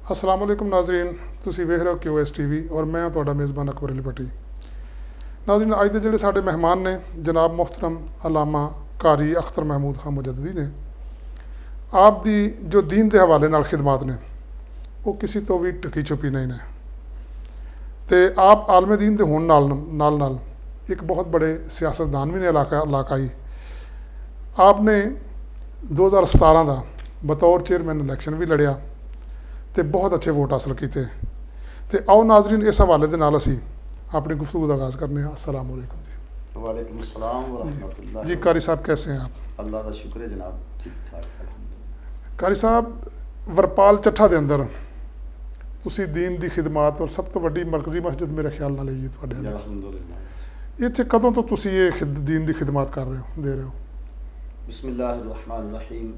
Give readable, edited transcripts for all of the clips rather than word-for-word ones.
अस्सलाम वालेकुम नाज़रीन, तुसी वेख रहे हो QS TV और मैं तुहाडा मेज़बान अकबर अली भट्टी। नाज़रीन, अज दे जिहड़े साडे मेहमान ने जनाब मोहतरम अलामा कारी अख्तर महमूद खान मुजद्ददी ने। आप दी जो दीन के हवाले नाल खिदमात ने वो किसी तो भी ढकी छुपी नहीं ने, तो आप आलमे दीन के होने नाल एक बहुत बड़े सियासतदान भी ने इलाकाई। आपने 2017 का बतौर चेयरमैन इलैक्शन भी लड़िया तो बहुत अच्छे वोट हासिल किए। तो आओ नाजरीन, इस हवाले के नाल असी अपनी गुफ्तगू का आगाज़ करने। अस्सलाम वालेकुम जी। वालेकुम अस्सलाम व रहमतुल्लाह। जी कारी साहब, कैसे हैं आप? अल्लाह का शुक्र है जनाब, ठीक ठाक कारी साहब, वरपाल चट्ठा के अंदर तुसी दीन की खिदमात और सब तो वड्डी मरकजी मस्जिद मेरे ख्याल नाल है तुहाडे अंदर। अल्हम्दुलिल्लाह। इत्थे कदों तो तुसी ये दीन की खिदमात कर रहे हो, दे रहे हो? बिस्मिल्लाहिर रहमानिर रहीम,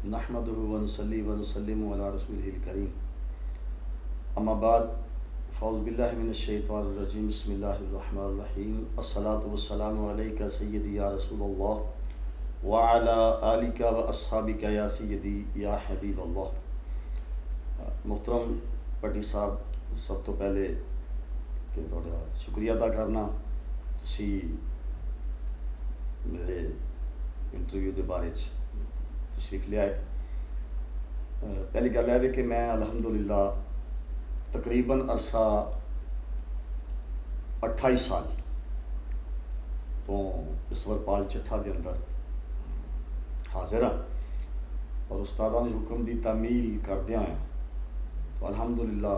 नहमदुहु व नुसल्ली व नुसल्लिमु अला रसूलिहिल करीम, अम्मा बाद, फ़ौज़ बिल्लाहि मिनश शैतानिर रजीम, बिस्मिल्लाहिर रहमानिर रहीम, अस्सलातु वस्सलामु अलैका सय्यदी या रसूलल्लाह व अला आलिका व अस्हाबिका या सय्यदी या हबीबल्लाह। मुहतरम भट्टी साहब, सब तो पहले कि तुहाडा शुक्रिया अदा करना, तुसी मेरे इंटरव्यू के बारे तशरीफ ले आए। पहली गल है कि मैं अल्हम्दुलिल्लाह तकरीबन अरसा 28 साल तो इस वरपाल चट्ठा के अंदर हाजिर हाँ और उस्तादा ने हुक्म की तामील करदिया हैं तो अल्हम्दुलिल्लाह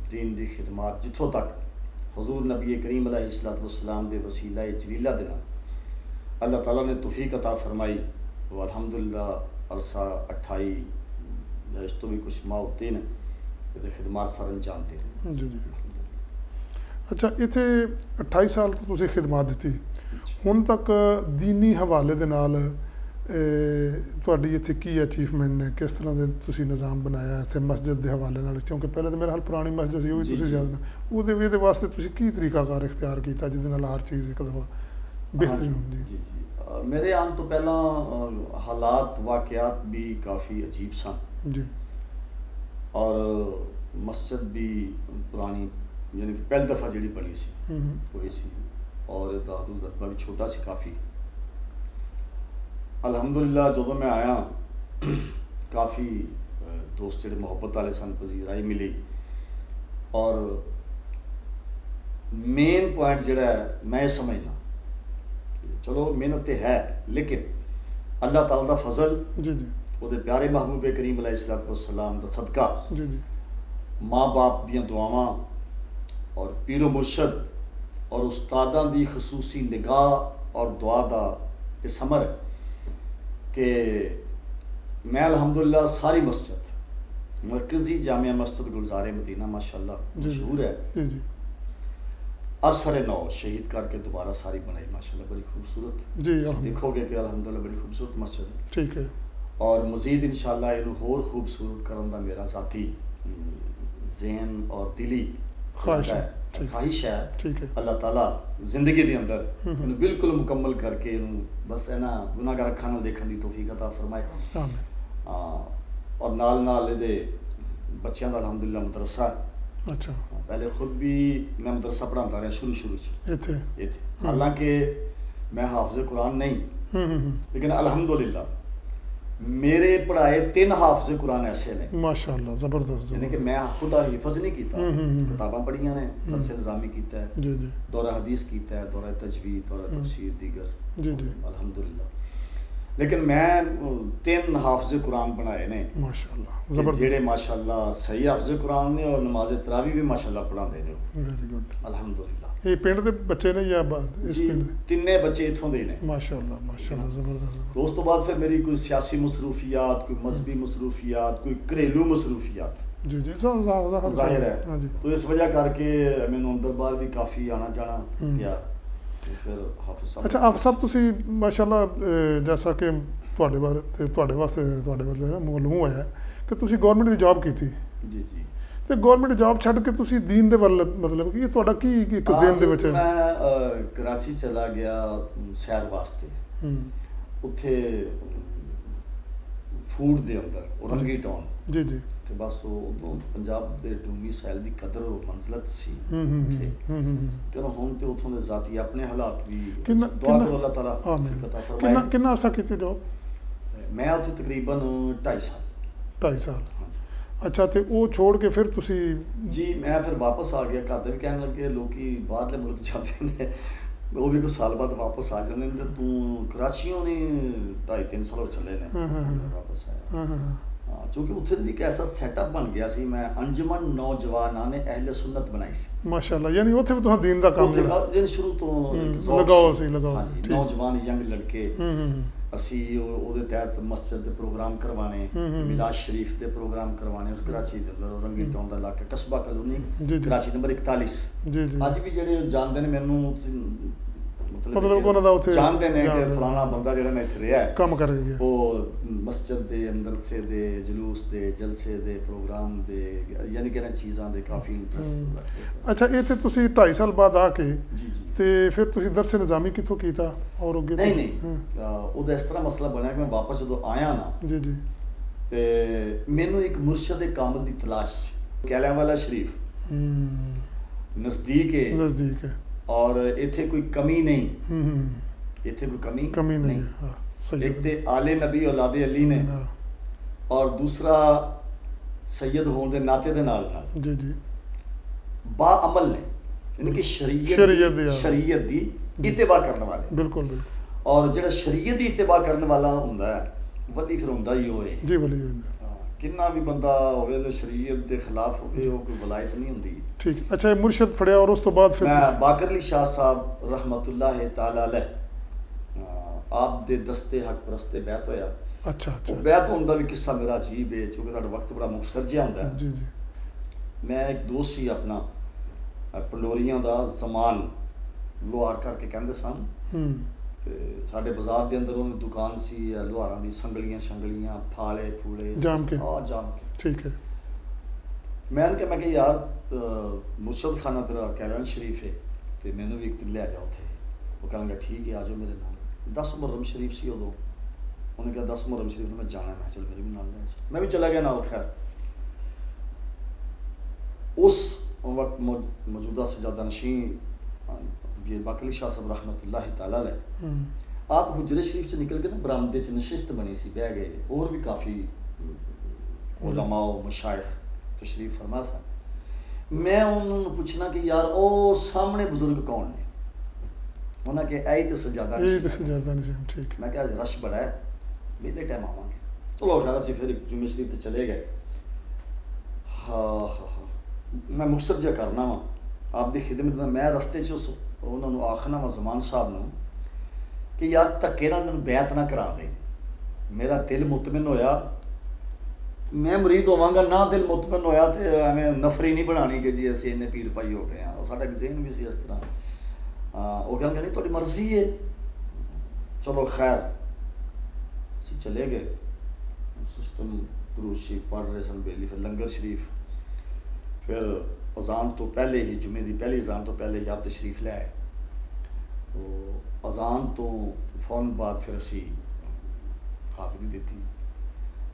दीन की खिदमात जिथों तक हुजूर नबी करीम अलैहिस्सलातु वस्सलाम के वसीला जलीला दे नाल अल्लाह ताला ने तौफीक अता फरमाई। तो अल्हम्दुलिल्लाह अरसा 28 इस तो भी कुछ माह होते हैं खिदमात सर अंजाम दे रहे। जी जी। अच्छा, इत्थे 28 साल तो तुसी खिदमात दी, हुण तक दीनी हवाले दे नाल तुहाडी इत्थे की अचीवमेंट ने, किस तरह के तुसी निज़ाम बनाया इत्थे मस्जिद के हवाले नाल? क्योंकि पहले तो मेरा हाल पुरानी मस्जिद सी, वो भी तुसी याद ना उहदे वास्ते तुसी की तरीकाकार इख्तियार किया जिहदे नाल हर चीज़ एक दफ़ा बेहतरीन हो? जी जी। मेरे आने तो पहला हालात वाक़यात भी काफ़ी अजीब सन जी। और मस्जिद भी पुरानी यानी कि पहली दफ़ा जी बनी सी हुई सी और दादू रकबा भी छोटा सी काफ़ी। अल्हम्दुलिल्लाह जो मैं आया काफ़ी दोस्त जो मुहब्बत वाले सन, पजीराई मिली और मेन पॉइंट जोड़ा है मैं समझना चलो मेहनत तो है लेकिन अल्लाह ताला दा फजल जी जी वो प्यारे महबूब करीम अलैहिस्सलातु वस्सलाम दा सदका जी जी माँ बाप दियां दुआवां और पीरो मुर्शद और उस्तादां दी खसूसी निगाह और दुआ दा ये समर है कि मैं अल्हम्दुलिल्लाह सारी मस्जिद मरकज़ी जामिया मस्जिद गुलज़ारे मदीना माशाअल्लाह मशहूर है जी जी असर नौ शहीद करके दोबारा सारी बनाई माशाल्लाह, बड़ी खूबसूरत जी देखोगे कि अल्हम्दुलिल्लाह बड़ी खूबसूरत मस्जिद है। ठीक है। और मज़ीद इंशाअल्लाह इनू होर खूबसूरत करने का मेरा ज़ाती ज़हन और दिली ख्वाहिश है। ठीक है। अल्लाह ताला जिंदगी के अंदर इनू बिल्कुल मुकम्मल करके इनू बस है ना गुनाहगार अखां नाल देखने की तौफीक अता फरमाए। और नाल इहदे बच्चों का अल्हम्दुलिल्लाह मदरसा। अच्छा। पहले खुद भी मैं मदरसा पढ़ाता रहा शुरू इत्थे हालांकि मैं हाफिज़ कुरान नहीं लेकिन अल्हम्दुलिल्लाह मेरे पढ़ाए 3 हाफिज़ कुरान ऐसे ने माशाअल्लाह, ज़बरदस्त। यानी कि मैं खुद हिफज नहीं किया, किताबां पढ़ियां ने, दरस निज़ामी कीता है, जी जी, दौरा हदीस कीता है, दौरा तजवीद, दौरा तफसीर दीगर जी जी अल्हम्दुलिल्लाह। लेकिन मैं 3 हाफिज़ कुरान बनाए ने माशाअल्लाह, ज़बरदस्त, जेड़े माशाअल्लाह सही हाफिज़ कुरान ने और नमाज तरावी भी माशाअल्लाह पढ़ाते ने। वेरी गुड, अल्हम्दुलिल्लाह। ये पिंड दे बच्चे ने या इस जी पिंड? तिन्ने बच्चे इत्थों दे ने माशाअल्लाह माशाअल्लाह, ज़बरदस्त। तो उस तो बाद फिर मेरी कोई सियासी मसरूफियात, कोई मजहबी मसरूफियात, कोई घरेलू मसरूफियात जी जी जाहिर है। हाँ जी। तो इस वजह करके मैंने अंदर बाहर भी काफ़ी आना जाना किया। तो फिर हाफिज़ साहब, अच्छा आप सब तुसी माशाअल्लाह जैसा कि ਤੁਹਾਡੇ ਬਾਰੇ ਤੁਹਾਡੇ ਵਾਸਤੇ ਤੁਹਾਡੇ ਵੱਲੋਂ ਨਾ ਮਾਲੂਮ ਹੋਇਆ ਕਿ ਤੁਸੀਂ ਗਵਰਨਮੈਂਟ ਦੀ ਜੌਬ ਕੀਤੀ ਜੀ ਜੀ ਤੇ ਗਵਰਨਮੈਂਟ ਜੌਬ ਛੱਡ ਕੇ ਤੁਸੀਂ ਦੀਨ ਦੇ ਵੱਲ ਮਤਲਬ ਕਿ ਤੁਹਾਡਾ ਕੀ ਇੱਕ ਜ਼ਿਹਨ ਦੇ ਵਿੱਚ? ਮੈਂ ਕਰਾਚੀ ਚਲਾ ਗਿਆ ਸੈਰ ਵਾਸਤੇ। ਉੱਥੇ ਫੂਡ ਦੇ ਅੰਦਰ ਔਰੰਗੀ ਟਾਊਨ ਜੀ ਜੀ ਤੇ ਬਸ ਉਦੋਂ ਪੰਜਾਬ ਦੇ ਡੂੰਗੀ ਸੈਲ ਦੀ ਕਦਰ ਮੰਜ਼ਲਤ ਸੀ ਚਲੋ ਹੁਣ ਤੇ ਉਥੋਂ ਦੇ ਜ਼ਾਤੀ ਆਪਣੇ ਹਾਲਾਤ ਵੀ ਦੁਆ ਕਰੋ ਅੱਲਾਹ ਤਾਲਾ ਪਤਾ ਫਰਮਾਏ। ਕਿੰਨਾ ਅਰਸਾ ਕੀਤੀ ਜੋਬ? ਮੈਂ ਉੱਥੇ ਤਕਰੀਬਨ 2.5 ਸਾਲ। 2.5 ਸਾਲ, ਅੱਛਾ। ਤੇ ਉਹ ਛੋੜ ਕੇ ਫਿਰ ਤੁਸੀਂ? ਜੀ ਮੈਂ ਫਿਰ ਵਾਪਸ ਆ ਗਿਆ। ਘਰ ਦੇ ਵੀ ਕਹਿਣ ਲੱਗੇ ਲੋਕੀ ਬਾਹਰਲੇ ਮੁਲਕ ਜਾਂਦੇ ਨੇ ਉਹ ਵੀ ਕੋਈ ਸਾਲ ਬਾਅਦ ਵਾਪਸ ਆ ਜਾਂਦੇ ਨੇ ਤੇ ਤੂੰ ਕਰਾਚੀਓਂ ਨੇ 2.5-3 ਸਾਲ ਹੋ ਚੱਲੇ ਨੇ ਵਾਪਸ ਆਇਆ। ਹਾਂ ਕਿਉਂਕਿ ਉੱਥੇ ਵੀ ਇੱਕ ਐਸਾ ਸੈਟਅਪ ਬਣ ਗਿਆ ਸੀ। ਮੈਂ ਅੰਜਮਨ ਨੌਜਵਾਨਾਂ ਨੇ ਅਹਿਲੇ ਸੁਨਨਤ ਬਣਾਈ ਸੀ ਮਾਸ਼ਾਅੱਲਾ। ਯਾਨੀ ਉੱਥੇ ਵੀ ਤੁਸੀਂ ਦੀਨ ਦਾ ਕੰਮ ਜਿਹੜਾ ਸ਼ੁਰੂ ਤੋਂ ਲਗਾਓ ਸੀ ਨੌਜਵਾਨ ਯੰਗ ਲੜਕੇ ਅਸੀਂ ਉਹਦੇ ਤਹਿਤ ਮਸਜਿਦ ਦੇ ਪ੍ਰੋਗਰਾਮ ਕਰਵਾਣੇ, ਮਿਲਾਦ ਸ਼ਰੀਫ ਦੇ ਪ੍ਰੋਗਰਾਮ ਕਰਵਾਣੇ। ਕਰਾਚੀ ਦੇ ਅੰਦਰ ਰੰਗੀ ਟਾਊਨ ਦਾ ਇਲਾਕਾ ਕਸਬਾ ਕਲੋਨੀ ਕਰਾਚੀ ਨੰਬਰ 41। ਅੱਜ ਵੀ ਜਿਹੜੇ ਜਾਣਦੇ ਨੇ ਮੈਨੂੰ ਮਤਲਬ ਉਹਨਾਂ ਦਾ ਉੱਥੇ ਜਾਣਦੇ ਨੇ ਕਿ ਫਲਾਣਾ ਬੰਦਾ ਜਿਹੜਾ ਮੈਂ ਇੱਥੇ ਰਿਹਾ ਕੰਮ ਕਰ ਗਿਆ, ਉਹ ਮਸਜਿਦ ਦੇ ਮਦਰਸੇ ਦੇ ਜਲੂਸ ਦੇ ਜਲਸੇ ਦੇ ਪ੍ਰੋਗਰਾਮ ਦੇ ਯਾਨੀ ਕਿ ਇਹਨਾਂ ਚੀਜ਼ਾਂ ਦੇ ਕਾਫੀ ਇੰਟਰਸਟ ਰੱਖਦੇ। ਅੱਛਾ ਇੱਥੇ ਤੁਸੀਂ 2.5 ਸਾਲ ਬਾਅਦ ਆ ਕੇ ਜੀ ਤੇ ਫਿਰ ਤੁਸੀਂ ਦਰਸੇ ਨਿਜ਼ਾਮੀ ਕਿੱਥੋਂ ਕੀਤਾ ਔਰ ਅੱਗੇ? ਨਹੀਂ ਉਹਦਾ ਇਸ ਤਰ੍ਹਾਂ ਮਸਲਾ ਬਣਿਆ ਕਿ ਮੈਂ ਵਾਪਸ ਜਦੋਂ ਆਇਆ ਨਾ ਜੀ ਤੇ ਮੈਨੂੰ ਇੱਕ ਮੁਰਸ਼ਦ ਕਾਮਿਲ ਦੀ ਤਲਾਸ਼ ਸੀ। ਕੈਲਾਂਵਾਲਾ ਸ਼ਰੀਫ ਨਜ਼ਦੀਕ ਹੈ और इत्थे कोई कमी नहीं, इत्थे कोई कमी नहीं। एक ते आले नबी औलादे अली ने और दूसरा सैयद होने दे नाते दे नाल जी बाअमल ने यानी कि शरीयत दी इत्तिबा करने वाले। बिल्कुल और जेड़ा शरीयत दी इत्तिबा करने वाला हुंदा है वली फिर हुंदा ही होए जी वली हुंदा किन्ना भी बंदा होवे ते शरीयत दे खिलाफ होवे वो कोई वलायत नहीं हुंदी। ठीक। अच्छा मुर्शद फड़िया और उस तो बाद फिर मैं बाकर अली शाह साहब रहमतुल्लाह ताला अलैह आप दे दस्ते हक परस्ते बैत होया। अच्छा बैत होने का भी किस्सा मेरा अजीब है क्योंकि साਡਾ वक्त बड़ा मुखसर जिहा हुंदा है। जी मैं एक दोस्त ही अपना पंडोरियां दा जमान लोहार करके कहंदे सन ਤੇ ਸਾਡੇ ਬਾਜ਼ਾਰ ਦੇ ਅੰਦਰ ਉਹਦੀ ਦੁਕਾਨ ਸੀ ਲੋਹਾਰਾਂ ਦੀ ਸੰਗਲੀਆਂ ਫਾਲੇ ਫੂਲੇ ਜਾਮ ਕੇ ਠੀਕ ਹੈ। ਮੈਂ ਕਿਹਾ ਯਾਰ ਮੁਰਸ਼ਦ ਖਾਨਾ ਤੇਰਾ ਕੈਲਾਨ ਸ਼ਰੀਫ ਹੈ ਤੇ ਮੈਨੂੰ ਵੀ ਇੱਕ ਦਿਨ ਲੈ ਜਾ ਉੱਥੇ। ਉਹ ਕਹਿੰਦਾ ਠੀਕ ਹੈ ਆ ਜਾਓ ਮੇਰੇ ਨਾਲ। 10 ਮੁਹਰਮ ਸ਼ਰੀਫ ਸੀ ਉਦੋਂ। ਉਹਨੇ ਕਿਹਾ 10 ਮੁਹਰਮ ਸ਼ਰੀਫ ਨੂੰ ਮੈਂ ਜਾਣਾ। ਮੈਂ ਚਲ ਮੇਰੇ ਵੀ ਨਾਲ ਲੈ ਜਾ। ਮੈਂ ਵੀ ਚਲਾ ਗਿਆ ਨਾਲ। ਖੈਰ ਉਸ ਵਕਤ ਮੌਜੂਦਾ ਸਜਾਦਾ ਨਸ਼ੀਨ बाकर अली शाह साहब रहमतुल्लाह ताला अलैह आप हुजरे शरीफ च निकल के ना बरामदे च नशिस्त बनी सी बह गए और भी काफ़ी उलमा मशाइख तशरीफ फरमा सन। मैं उन्होंने पूछना कि यार ओ सामने बुजुर्ग कौन ने? उन्होंने कहा ऐ तो सजादा नशीन। ठीक। मैं क्या रश बड़ा है बेले टाइम आवांगे। चलो खैर असीं फिर जुम्मे शरीफ ते चले गए। हाँ मैं मुखसर जिहा करना वा आपकी खिदमत। मैं रस्ते च उस उन्होंने आखना वा जमान साहब ने कि यार धक्के नाल मैनूं बैत ना करा दे। मेरा दिल मुतमिन होया। मैं मुरीद होवांगा ना दिल मुतमिन होया तो एवें नफरी नहीं बनानी कि जी असीं इन्ने पीर पाई हो गए हैं। साडा ज़हन भी सी इस तरह। वो कहंदे नहीं तुहाडी मर्जी है। चलो खैर असीं चले गए। सिस्टम दुरूद शरीफ पढ़ रहे सन बेली। फिर लंगर शरीफ फिर अजान तो पहले ही जुम्मे की पहली अजान तो पहले ही आप तशरीफ ले आए। तो अजान तो फौरन बाद फिर असी हाज़री दी।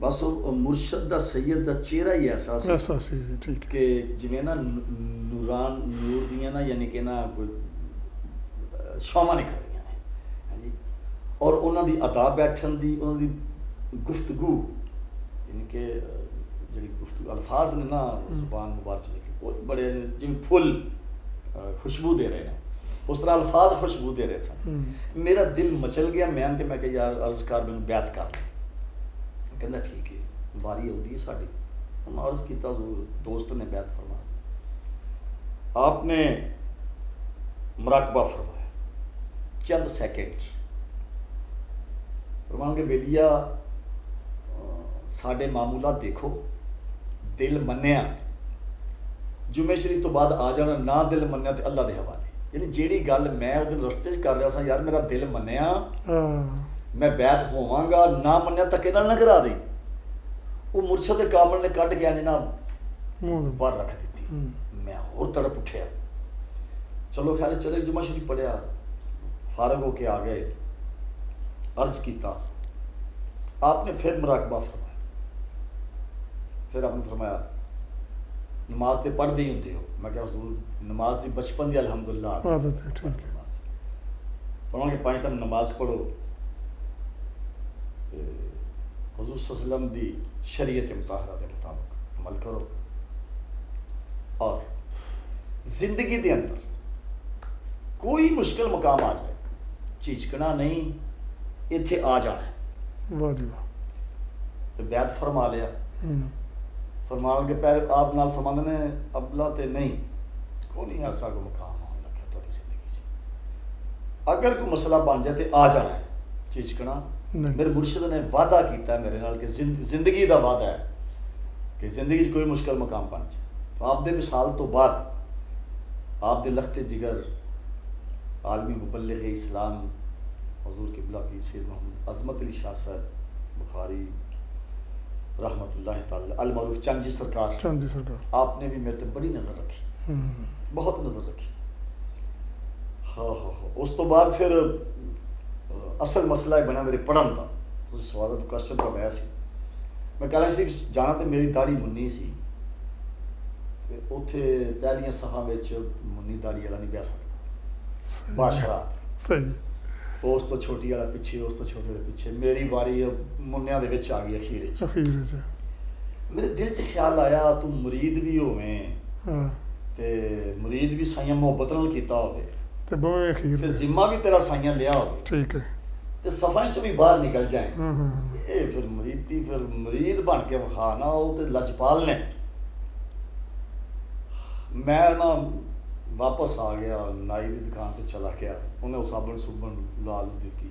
बस मुर्शद दा सैयद दा चेहरा ही ऐसा सी कि जिवें ना नूर दियां ना यानी कि ना कोई शामां निकल रही ने जी। और उन्हां दी अदा बैठन दी उन्हां दी गुफ्तगू यानी कि जी गुफ्तगू अल्फाज ने ना जुबान मुबारक निकले वो बड़े जिवें फुल खुशबू दे रहे हैं उस तरह अल्फाज खुशबू दे रहे सन। मेरा दिल मचल गया। मैं कि यार अर्ज कर मैनूं बैत कर। कहंदा ठीक है वारी आउंदी है साडी। मैं अर्ज किया दोस्त ने बैत फरमाया। आपने मुराकबा फरमाया चंद सैकेंड फरमांगे बेलिया साडे मामूलात देखो दिल मन्निया जुम्मे शरीफ तो बाद आ जाना ना दिल मन्निया तो अल्लाह के हवाले। यानी जेड़ी गल मैं उस दिन रस्ते च कर रहा सा यार मेरा दिल मन्निया मैं बैत होवांगा ना मन्निया धक्के नाल ना करा दी। वो मुर्शद कामिल ने कढ़ के ना बाहर रख दी। मैं होर तड़प उठिया। चलो खैर चले जुम्मा शरीफ पढ़िया फारग होके आ गए। अर्ज किया आपने फिर मुराकबा फरमाया। फिर आपने फरमाया नमाज तो पढ़ते ही होंगे हो। मैं क्या हजूर नमाज की बचपन की अलहमदुल्ला आदत है, ठीक है। फरमाया कि 5 टाइम नमाज पढ़ो, हजूर सल्लम की शरीयत मुताहरा के मुताबिक अमल करो, और जिंदगी के अंदर कोई मुश्किल मुकाम आ जाए झिझकना नहीं, इत्थे आ जाना है। वाह जी वाह। तो बैत फरमा लिया, हम्म, फरमान के पैर आप नाल फरमाते ने अबला ते नहीं को नहीं ऐसा को मुकाम होने लगे थोड़ी जिंदगी च। अगर कोई मसला बन जाए तो आ जाना है, झिझकना नहीं। मेरे मुर्शिद ने वादा किया है मेरे नाल कि जिंदगी का वादा है कि जिंदगी च कोई मुश्किल मुकाम बन जाए तो आप दे विसाल तो बाद आप दे लखते जिगर आलमी मुबल्लिग इस्लाम हजूर किबला पीर सैयद मोहम्मद अजमत अली शाह साहब बुखारी रहमतुल्लाह ताला अल मरूफ चंद जी सरकार, चंद जी सरकार। आपने भी मेरे पे बड़ी नज़र रखी, हम्म, बहुत नज़र रखी। हाँ हाँ हाँ। उस तो बाद फिर असल मसला बना मेरे पढ़न का। तो सवाल तो क्वेश्चन तो आया सी, मैं कहना सिर्फ जाना तो मेरी दाढ़ी मुन्नी सी, ते उत्थे पहलियां सहां विच मुन्नी दाढ़ी वाला नहीं बह सकता बाशरात। सही। उस तो छोटी वाला पिछे, उस तो छोटे वाले पिछे, मेरी वारी मुन्निया दे विच आ गई अखीर च। अखीर च मेरे दिल च ख्याल आया तू मुरीद भी होवें हाँ, ते मुरीद भी साइयां मोहब्बत नाल कीता होवे ते बोवे अखीर ते च। जिम्मा भी तेरा साइयां लिया होवे ठीक है। ते सफां चों भी बाहर निकल जाए। हाँ, ये फिर मुरीदी फिर मुरीद बन के विखा ना, वो तो लजपाल ने। मैं ना वापस आ गया, नाई की दुकान ते चला गया, उन्हें साबन सुबन ला लू दी।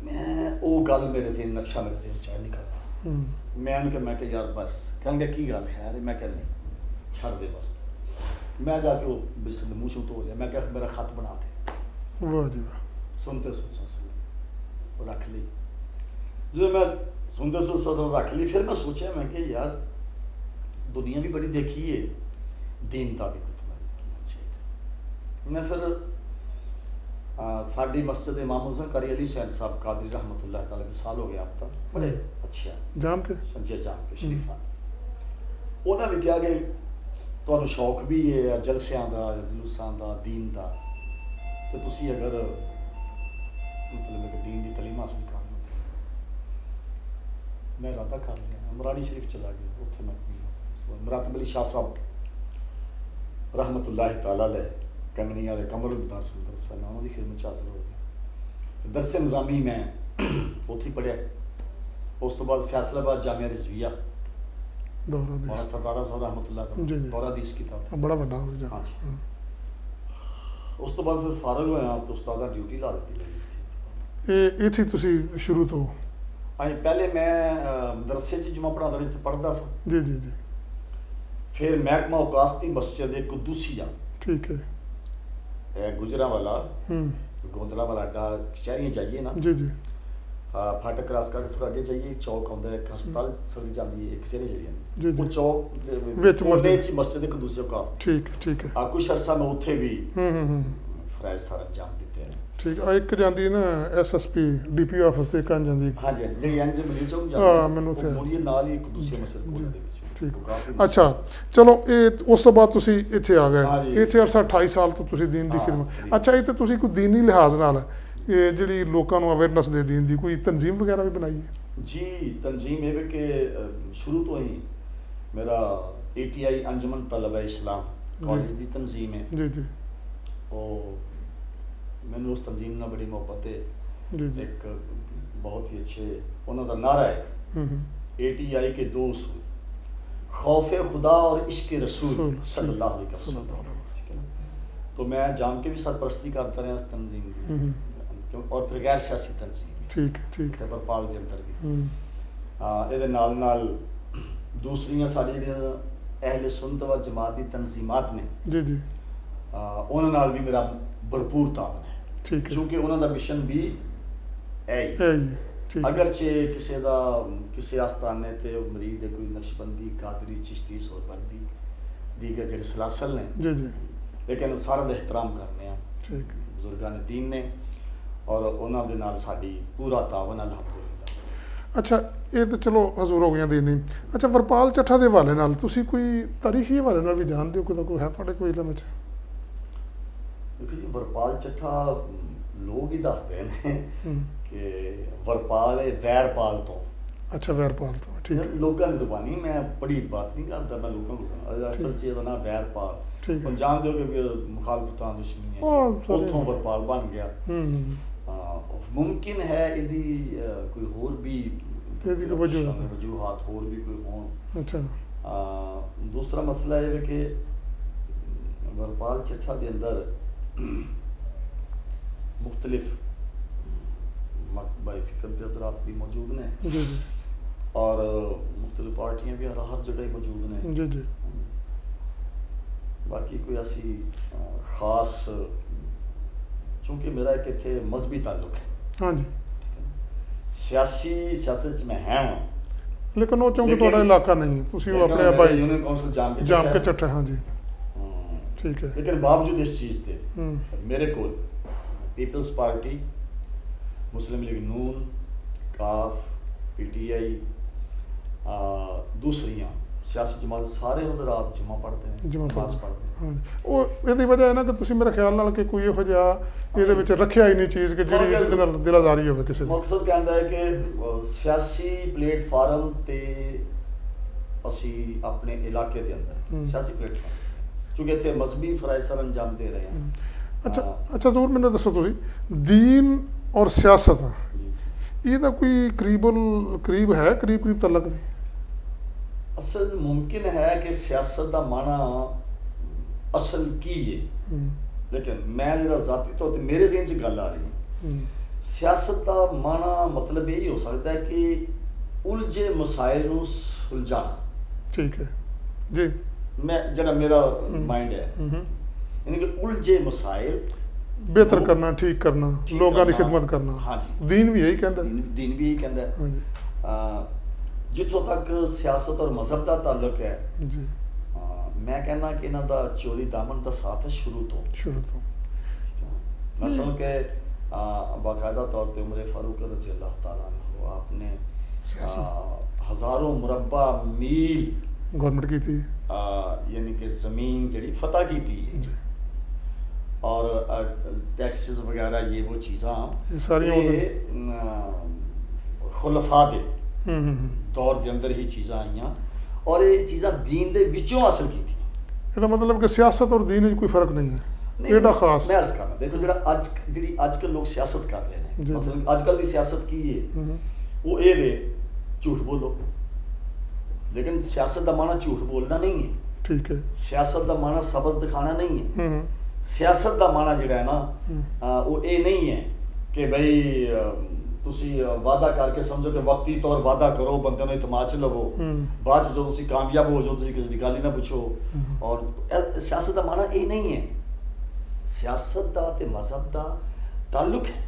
मैं वो गल मेरे से नक्शा मेरे से चाह निकलता। हम्म, मैं क्या यार बस कहेंगे की गल खैर है, मैं क्या नहीं छड़ दे बस। मैं जाके वो बिस्तर मुँह शूँ धो लिया, मैं क्या मेरा खत बना दे। वाह जी वाह। सुनते वो रख ली। जो मैं सुनते रख ली, फिर मैं सोचा मैं कि यार दुनिया भी बड़ी देखी है, दीन का भी कुछ चाहिए। मैं फिर साड़ी मस्जिद इमाम हुसैन कारी अली हुसैन साहब कादरी रहमतुल्लाह ताला विसाल हो गया अब तक, बड़े अच्छे जाम के संजय जाम के शरीफा। उन्होंने भी कहा कि ਤੁਹਾਨੂੰ शौक भी है जलसियां का जलूसां का दीन का, तो तुसी अगर मतलब कि दीन की तलीम हासिल कर लो। मैं इरादा कर लिया, अमरानी शरीफ चला गया, उत्थे मैं मुरातब अली शाह साहब रहमतुल्लाह ताला अलैह कमनी वाले कमरुल दास मदरसा में उन्होंने खिदमत हासिल हो गई। दरस निज़ामी मैं उत्थे पढ़िया। उस तो बाद फैसलाबाद जामिया रिजविया दौरा मौलाना दी सरदार साहब रहमतुल्लाह जी, जी। दौरा दी किताब। बड़ा बड़ा हो जा। हाँ जी। उस तो बाद फिर फारग होया तो उस्तादा ड्यूटी ला दी मेरी। ਇਹ ਇੱਥੇ ਤੁਸੀਂ ਸ਼ੁਰੂ ਤੋਂ। अं पहले मैं मदरसे च जुमा पढ़ाता जिस पढ़ता सा, जी जी जी। फिर महकमा औकाफ की मस्जिद एक कुदूसिया ठीक है। गुजरा वाला हम्म, गोंदला वाला अड्डा शहरियाँ जाइए ना, जी जी। फाटक क्रॉस करके थोड़ा आगे जाइए, चौक आਉਂਦਾ है, एक हस्पताल सड़ी जाती है, एक चेहरे चली जी, जाती जी। वो चौक विच कोने मस्जिद। च मस्जिद एक दूसरे औकाफ। ठीक ठीक है। कुछ अरसा में उत्थे भी हम्म। फराइज सारा अंजाम दिते हैं। ठीक आ एक ਜਾਂਦੀ ਨਾ ਐਸਐਸਪੀ ਡੀਪੀ ਆਫਿਸ ਤੇ ਕੰਨ ਜਾਂਦੀ। हाँ जी, हाँ जी, जी एंज मिल चौक हाँ, जाती मैनू उत्थे- मुड़िए नाल ही एक दूसरे मस्जिद कोने दे विच। ਠੀਕ। वो काफी- ਅੱਛਾ ਚਲੋ ਇਹ ਉਸ ਤੋਂ ਬਾਅਦ ਤੁਸੀਂ ਇੱਥੇ ਆ ਹਾਂ ਗਏ। ਜੀ। ਇੱਥੇ ਅਰਸਾ 28 ਸਾਲ ਤੋਂ ਤੁਸੀਂ ਦੀਨ ਦੀ ਹਾਂ, ਖਿਦਮਤ। ਜੀ। ਅੱਛਾ ਇੱਥੇ ਤੁਸੀਂ ਕੋਈ ਦੀਨੀ ਲਿਹਾਜ਼ ਨਾਲ ਇਹ ਜਿਹੜੀ ਲੋਕਾਂ ਨੂੰ ਅਵੇਅਰਨੈਸ ਦੇ ਦੀਨ ਦੀ ਕੋਈ ਤਨਜ਼ੀਮ ਵਗੈਰਾ ਵੀ ਬਣਾਈ ਹੈ? जी तंजीम ये कि शुरू तो ही मेरा ATI अंजुमन तलबा इस्लाम कॉलेज की तंजीम है, ਜੀ ਜੀ ਉਹ ਮੈਨੂੰ ਉਸ तंजीम ਨਾਲ बड़ी मोहब्बत है। ਜੀ ਜੀ। एक बहुत ही अच्छे उन्हों का नारा है हम्म, ATI के दो उसूल, खौफ खुदा और इश्क रसूल रसूल, सल्लल्लाहु अलैहि सल्लल्लाहु वसल्लम। अलैहि ठीक है ना? तो मैं जान के भी सरपरस्ती करता रहा इस तंजीम की, हम्म, और फिर गैर सियासी तंजीम ठीक है ठीक है। परपाल के अंदर भी हम्म, ਇਹਦੇ ਨਾਲ ਦੂਸਰੀਆਂ ਸਾਡੀਆਂ ਜਿਹੜੀਆਂ ਅਹਿਲੇ ਸੁਨਨਤ ਵ ਜਮਾਤ ਦੀ ਤਨਜ਼ੀਮਾਤ ਨੇ, जी जी। ਉਹਨਾਂ ਨਾਲ ਵੀ ਮੇਰਾ ਭਰਪੂਰ ਤਾਲੁਕ ਹੈ, ठीक है। ਕਿਉਂਕਿ ਉਹਨਾਂ ਦਾ ਮਿਸ਼ਨ ਵੀ ਹੈ ਹੀ। है जी। ठीक है। ਅਗਰਚੇ ਕਿਸੇ ਦਾ ਕਿਸੇ ਆਸਤਾਨੇ ਤੇ ਉਹ ਮਰੀਦ ਦੇ ਕੋਈ ਨਕਸ਼ਬੰਦੀ ਕਾਦਰੀ ਚਿਸ਼ਤੀ ਸੋਹਰਵਰਦੀ ਦੀਗਰ ਜਿਹੜੇ ਸਲਾਸਲ ਨੇ, जी जी। ਲੇਕਿਨ ਸਾਰਿਆਂ ਦਾ ਇਹਤਰਾਮ ਕਰਨੇ ਆ ठीक है। ਬਜ਼ੁਰਗਾਂ ਨੇ ਦੀਨ ਨੇ, ਔਰ ਉਹਨਾਂ ਦੇ ਨਾਲ ਸਾਡੀ ਪੂਰਾ ਤਾਵਨ ਅਲਹਮਦੁਲਿਲਾ। ਅੱਛਾ, ਇਹ ਤਾਂ ਚਲੋ ਹਜ਼ੂਰ ਹੋ ਗਈਆਂ ਦੀ ਨਹੀਂ। ਅੱਛਾ, ਵਰਪਾਲ ਚੱਠਾ ਦੇ ਹਵਾਲੇ ਨਾਲ ਤੁਸੀਂ ਕੋਈ ਤਾਰੀਖੀ ਹਵਾਲੇ ਨਾਲ ਵੀ ਜਾਣਦੇ ਹੋ, ਕੋਈ ਹੈ ਤੁਹਾਡੇ ਕੋਈ ਇਲਮ ਵਿੱਚ? ਦੇਖੋ ਜੀ, ਵਰਪਾਲ ਚੱਠਾ ਲੋਕ ਹੀ ਦੱਸਦੇ ਨੇ ਹੂੰ। ਕਿ ਵਰਪਾਲ ਹੈ ਵੈਰਪਾਲ ਤੋਂ। ਅੱਛਾ, ਵੈਰਪਾਲ ਤੋਂ, ਠੀਕ ਹੈ। ਲੋਕਾਂ ਦੀ ਜ਼ੁਬਾਨੀ, ਮੈਂ ਬੜੀ ਬਾਤ ਨਹੀਂ ਕਰਦਾ, ਮੈਂ ਲੋਕਾਂ ਨੂੰ ਸੁਣਾ ਅਸਲ 'ਚ ਇਹਦਾ ਨਾਂ ਵੈਰਪਾਲ। ਠੀਕ ਹੈ। ਹੁਣ ਜਾਣਦੇ ਹੋ ਕਿ ਮੁਖਾਲਫਤਾਂ ਦੁਸ਼ਮਣੀਆਂ, ਉਹ ਸਾਰੇ- ਉੱਥੋਂ ਵਰਪਾਲ ਬਣ ਗਿਆ। ਹੂੰ। ਮੁਮਕਿਨ ਹੈ ਇਹਦੀ ਕੋਈ ਹੋਰ ਵੀ ਇਹਦੀ ਕੋਈ ਵਜੂਹਾਤ ਵਜੂਹਾਤ ਹੋਰ ਵੀ ਕੋਈ ਹੋਣ। ਅੱਛਾ। ਦੂਸਰਾ ਮਸਲਾ ਇਹ ਹੈ ਕਿ ਵਰਪਾਲ ਚੱਠਾ ਦੇ ਅੰਦਰ ਮੁਖਤਲਿਫ ਮਤਬਾਈ ਫਿਕਰ ਦੇ ਹਜ਼ਰਾਤ ਵੀ ਮੌਜੂਦ ਨੇ ਜੀ ਜੀ ਔਰ ਮੁਖਤਲਿਫ ਪਾਰਟੀਆਂ ਵੀ ਹਰ ਜਗ੍ਹਾ ਹੀ ਮੌਜੂਦ ਨੇ। ਜੀ ਜੀ। ਬਾਕੀ ਕੋਈ ਅਸੀਂ ਖਾਸ, ਚूँकि ਮੇਰਾ ਇੱਕ ਇੱਥੇ ਮਜ਼ਹਬੀ ਤਾਲੁਕ ਹੈ। ਹਾਂਜੀ। ਸਿਆਸਤ 'ਚ ਮੈਂ ਹੈ ਹਾਂ, ਲੇਕਿਨ ਉਹ ਚੌਂਕ ਤੁਹਾਡਾ ਇਲਾਕਾ ਨਹੀਂ ਹੈ, ਤੁਸੀਂ ਉਹ ਆਪਣੇ ਭਾਈ यूनियन काउंसिल ਜਾਮ ਕੇ ਚੱਠਾ। ਹਾਂਜੀ, ਠੀਕ ਹੈ। लेकिन बावजूद इस चीज़ के ਹੂੰ। मेरे को पीपल्स पार्टी, मुस्लिम लीग नून, काफ, PTI, दूसरियाँ सियासी जमात सारे हज़रात जुमा पढ़ते हैं, जुमा नमाज पढ़ते पढ़ते हैं। ਹਾਂਜੀ, ਉਹ ਇਹਦੀ ਵਜ੍ਹਾ ਹੈ ਨਾ ਕਿ ਤੁਸੀਂ ਮੇਰੇ ਖਿਆਲ ਨਾਲ ਕਿ ਕੋਈ ਇਹੋ ਜਿਹਾ ਇਹਦੇ ਵਿੱਚ ਰੱਖਿਆ ਹੀ ਨਹੀਂ ਚੀਜ਼ ਕਿ ਜਿਹੜੀ ਜਿਹਦੇ ਨਾਲ ਦਿਲਾਜ਼ਾਰੀ ਹੋਵੇ ਕਿਸੇ ਦੀ। ਮਕਸਦ ਕਹਿੰਦਾ ਹੈ ਕਿ ਸਿਆਸੀ ਪਲੇਟਫਾਰਮ ਤੇ ਅਸੀਂ ਆਪਣੇ ਇਲਾਕੇ ਦੇ ਅੰਦਰ ਸਿਆਸੀ ਪਲੇਟਫਾਰਮ, ਕਿਉਂਕਿ ਇੱਥੇ ਮਜ਼ਹਬੀ ਫਰਾਇਜ਼ ਸਰ ਅੰਜਾਮ ਦੇ ਰਹੇ ਹਾਂ। ਅੱਛਾ ਜ਼ਰੂਰ ਮੈਨੂੰ ਦੱਸੋ ਤੁਸੀਂ, ਦੀਨ ਔਰ ਸਿਆਸਤ ਇਹਦਾ ਕੋਈ ਕਰੀਬ ਹੈ, ਕਰੀਬ ਤਲਕ ਵੀ? ਅਸਲ ਮੁਮਕਿਨ ਹੈ ਕਿ ਸਿਆਸਤ ਦਾ ਮਾਣਾ ਅਸਲ ਕੀ ਹੈ, ਲੇਕਿਨ ਮੈਂ ਜਿਹੜਾ ਜ਼ਾਤੀ ਤੌਰ ਤੇ ਮੇਰੇ ਜ਼ਿਹਨ 'ਚ ਗੱਲ ਆ ਰਹੀ, ਸਿਆਸਤ ਦਾ ਮਾਣਾ ਮਤਲਬ ਇਹ ਹੋ ਸਕਦਾ ਹੈ ਕਿ ਉਲਝੇ ਮਸਾਇਲ ਨੂੰ ਸੁਲਝਾਉਣਾ। ਠੀਕ ਹੈ ਜੀ। ਮੈਂ ਜਿਹੜਾ ਮੇਰਾ ਮਾਈਂਡ ਹੈ, ਯਾਨੀ ਕਿ ਉਲਝੇ ਮਸਾਇਲ ਬਿਹਤਰ ਕਰਨਾ, ਠੀਕ ਕਰਨਾ, ਲੋਕਾਂ ਦੀ ਖਿਦਮਤ ਕਰਨਾ। ਹਾਂਜੀ, ਦੀਨ ਵੀ ਇਹੀ ਕਹਿੰਦਾ। ਦੀਨ ਵੀ ਇਹੀ ਕਹਿੰਦਾ ਹੈ। ਹਾਂਜੀ। ਜਿੱਥੋਂ ਤੱਕ ਸਿਆਸਤ ਔਰ ਮਜ਼ਹਬ ਦਾ ਤਾਲੁਕ ਹੈ, ਜੀ, ਮੈਂ ਕਹਿੰਦਾ ਕਿ ਇਹਨਾਂ ਦਾ ਚੋਰੀ ਦਾਮਨ ਦਾ ਸਾਥ ਹੈ ਸ਼ੁਰੂ ਤੋਂ। ਮੈਂ ਸੁਣ ਕੇ ਬਾਕਾਇਦਾ ਤੌਰ ਤੇ ਉਮਰ ਫਾरूक रज़ी अल्लाह ताला अन्हु आपने हज़ारों मुरब्बा मील गवर्नमेंट की थी, यानी कि ज़मीन जड़ी फतह की थी और टैक्सेस वगैरह ये वो चीज़ां सारी खुलफा दे दौर के अंदर ही चीज़ां आईयां और ये चीज़ां दीन दे विचों हासिल की थी। ਇਹਦਾ ਮਤਲਬ ਕਿ ਸਿਆਸਤ ਔਰ ਦੀਨ ਵਿੱਚ ਕੋਈ ਫਰਕ ਨਹੀਂ ਹੈ ਇਹਦਾ ਖਾਸ। मैं अर्ज करना, देखो ਜਿਹੜਾ ਅੱਜ ਲੋਕ ਸਿਆਸਤ ਕਰ ਰਹੇ ਨੇ, ਮਤਲਬ ਅੱਜ ਕੱਲ ਦੀ ਸਿਆਸਤ ਕੀ ਹੈ, ਉਹ ਇਹ ਵੇ ਝੂਠ ਬੋਲੋ, लेकिन सियासत का माना झूठ बोलना नहीं है। ठीक है। सियासत का माना सबक दिखाना नहीं है। सियासत का माना जिहड़ा है ना वो ये नहीं है कि भाई तुसी वादा करके समझो कि वक्ती तौर वादा करो, बंदे ने इतमाद च लवो, बाद जो तुसी कामयाब हो जाओ तुसी किसी की गल ही ना पूछो। और सियासत का माना ये नहीं है। सियासत का ते मजहब का ताल्लुक है,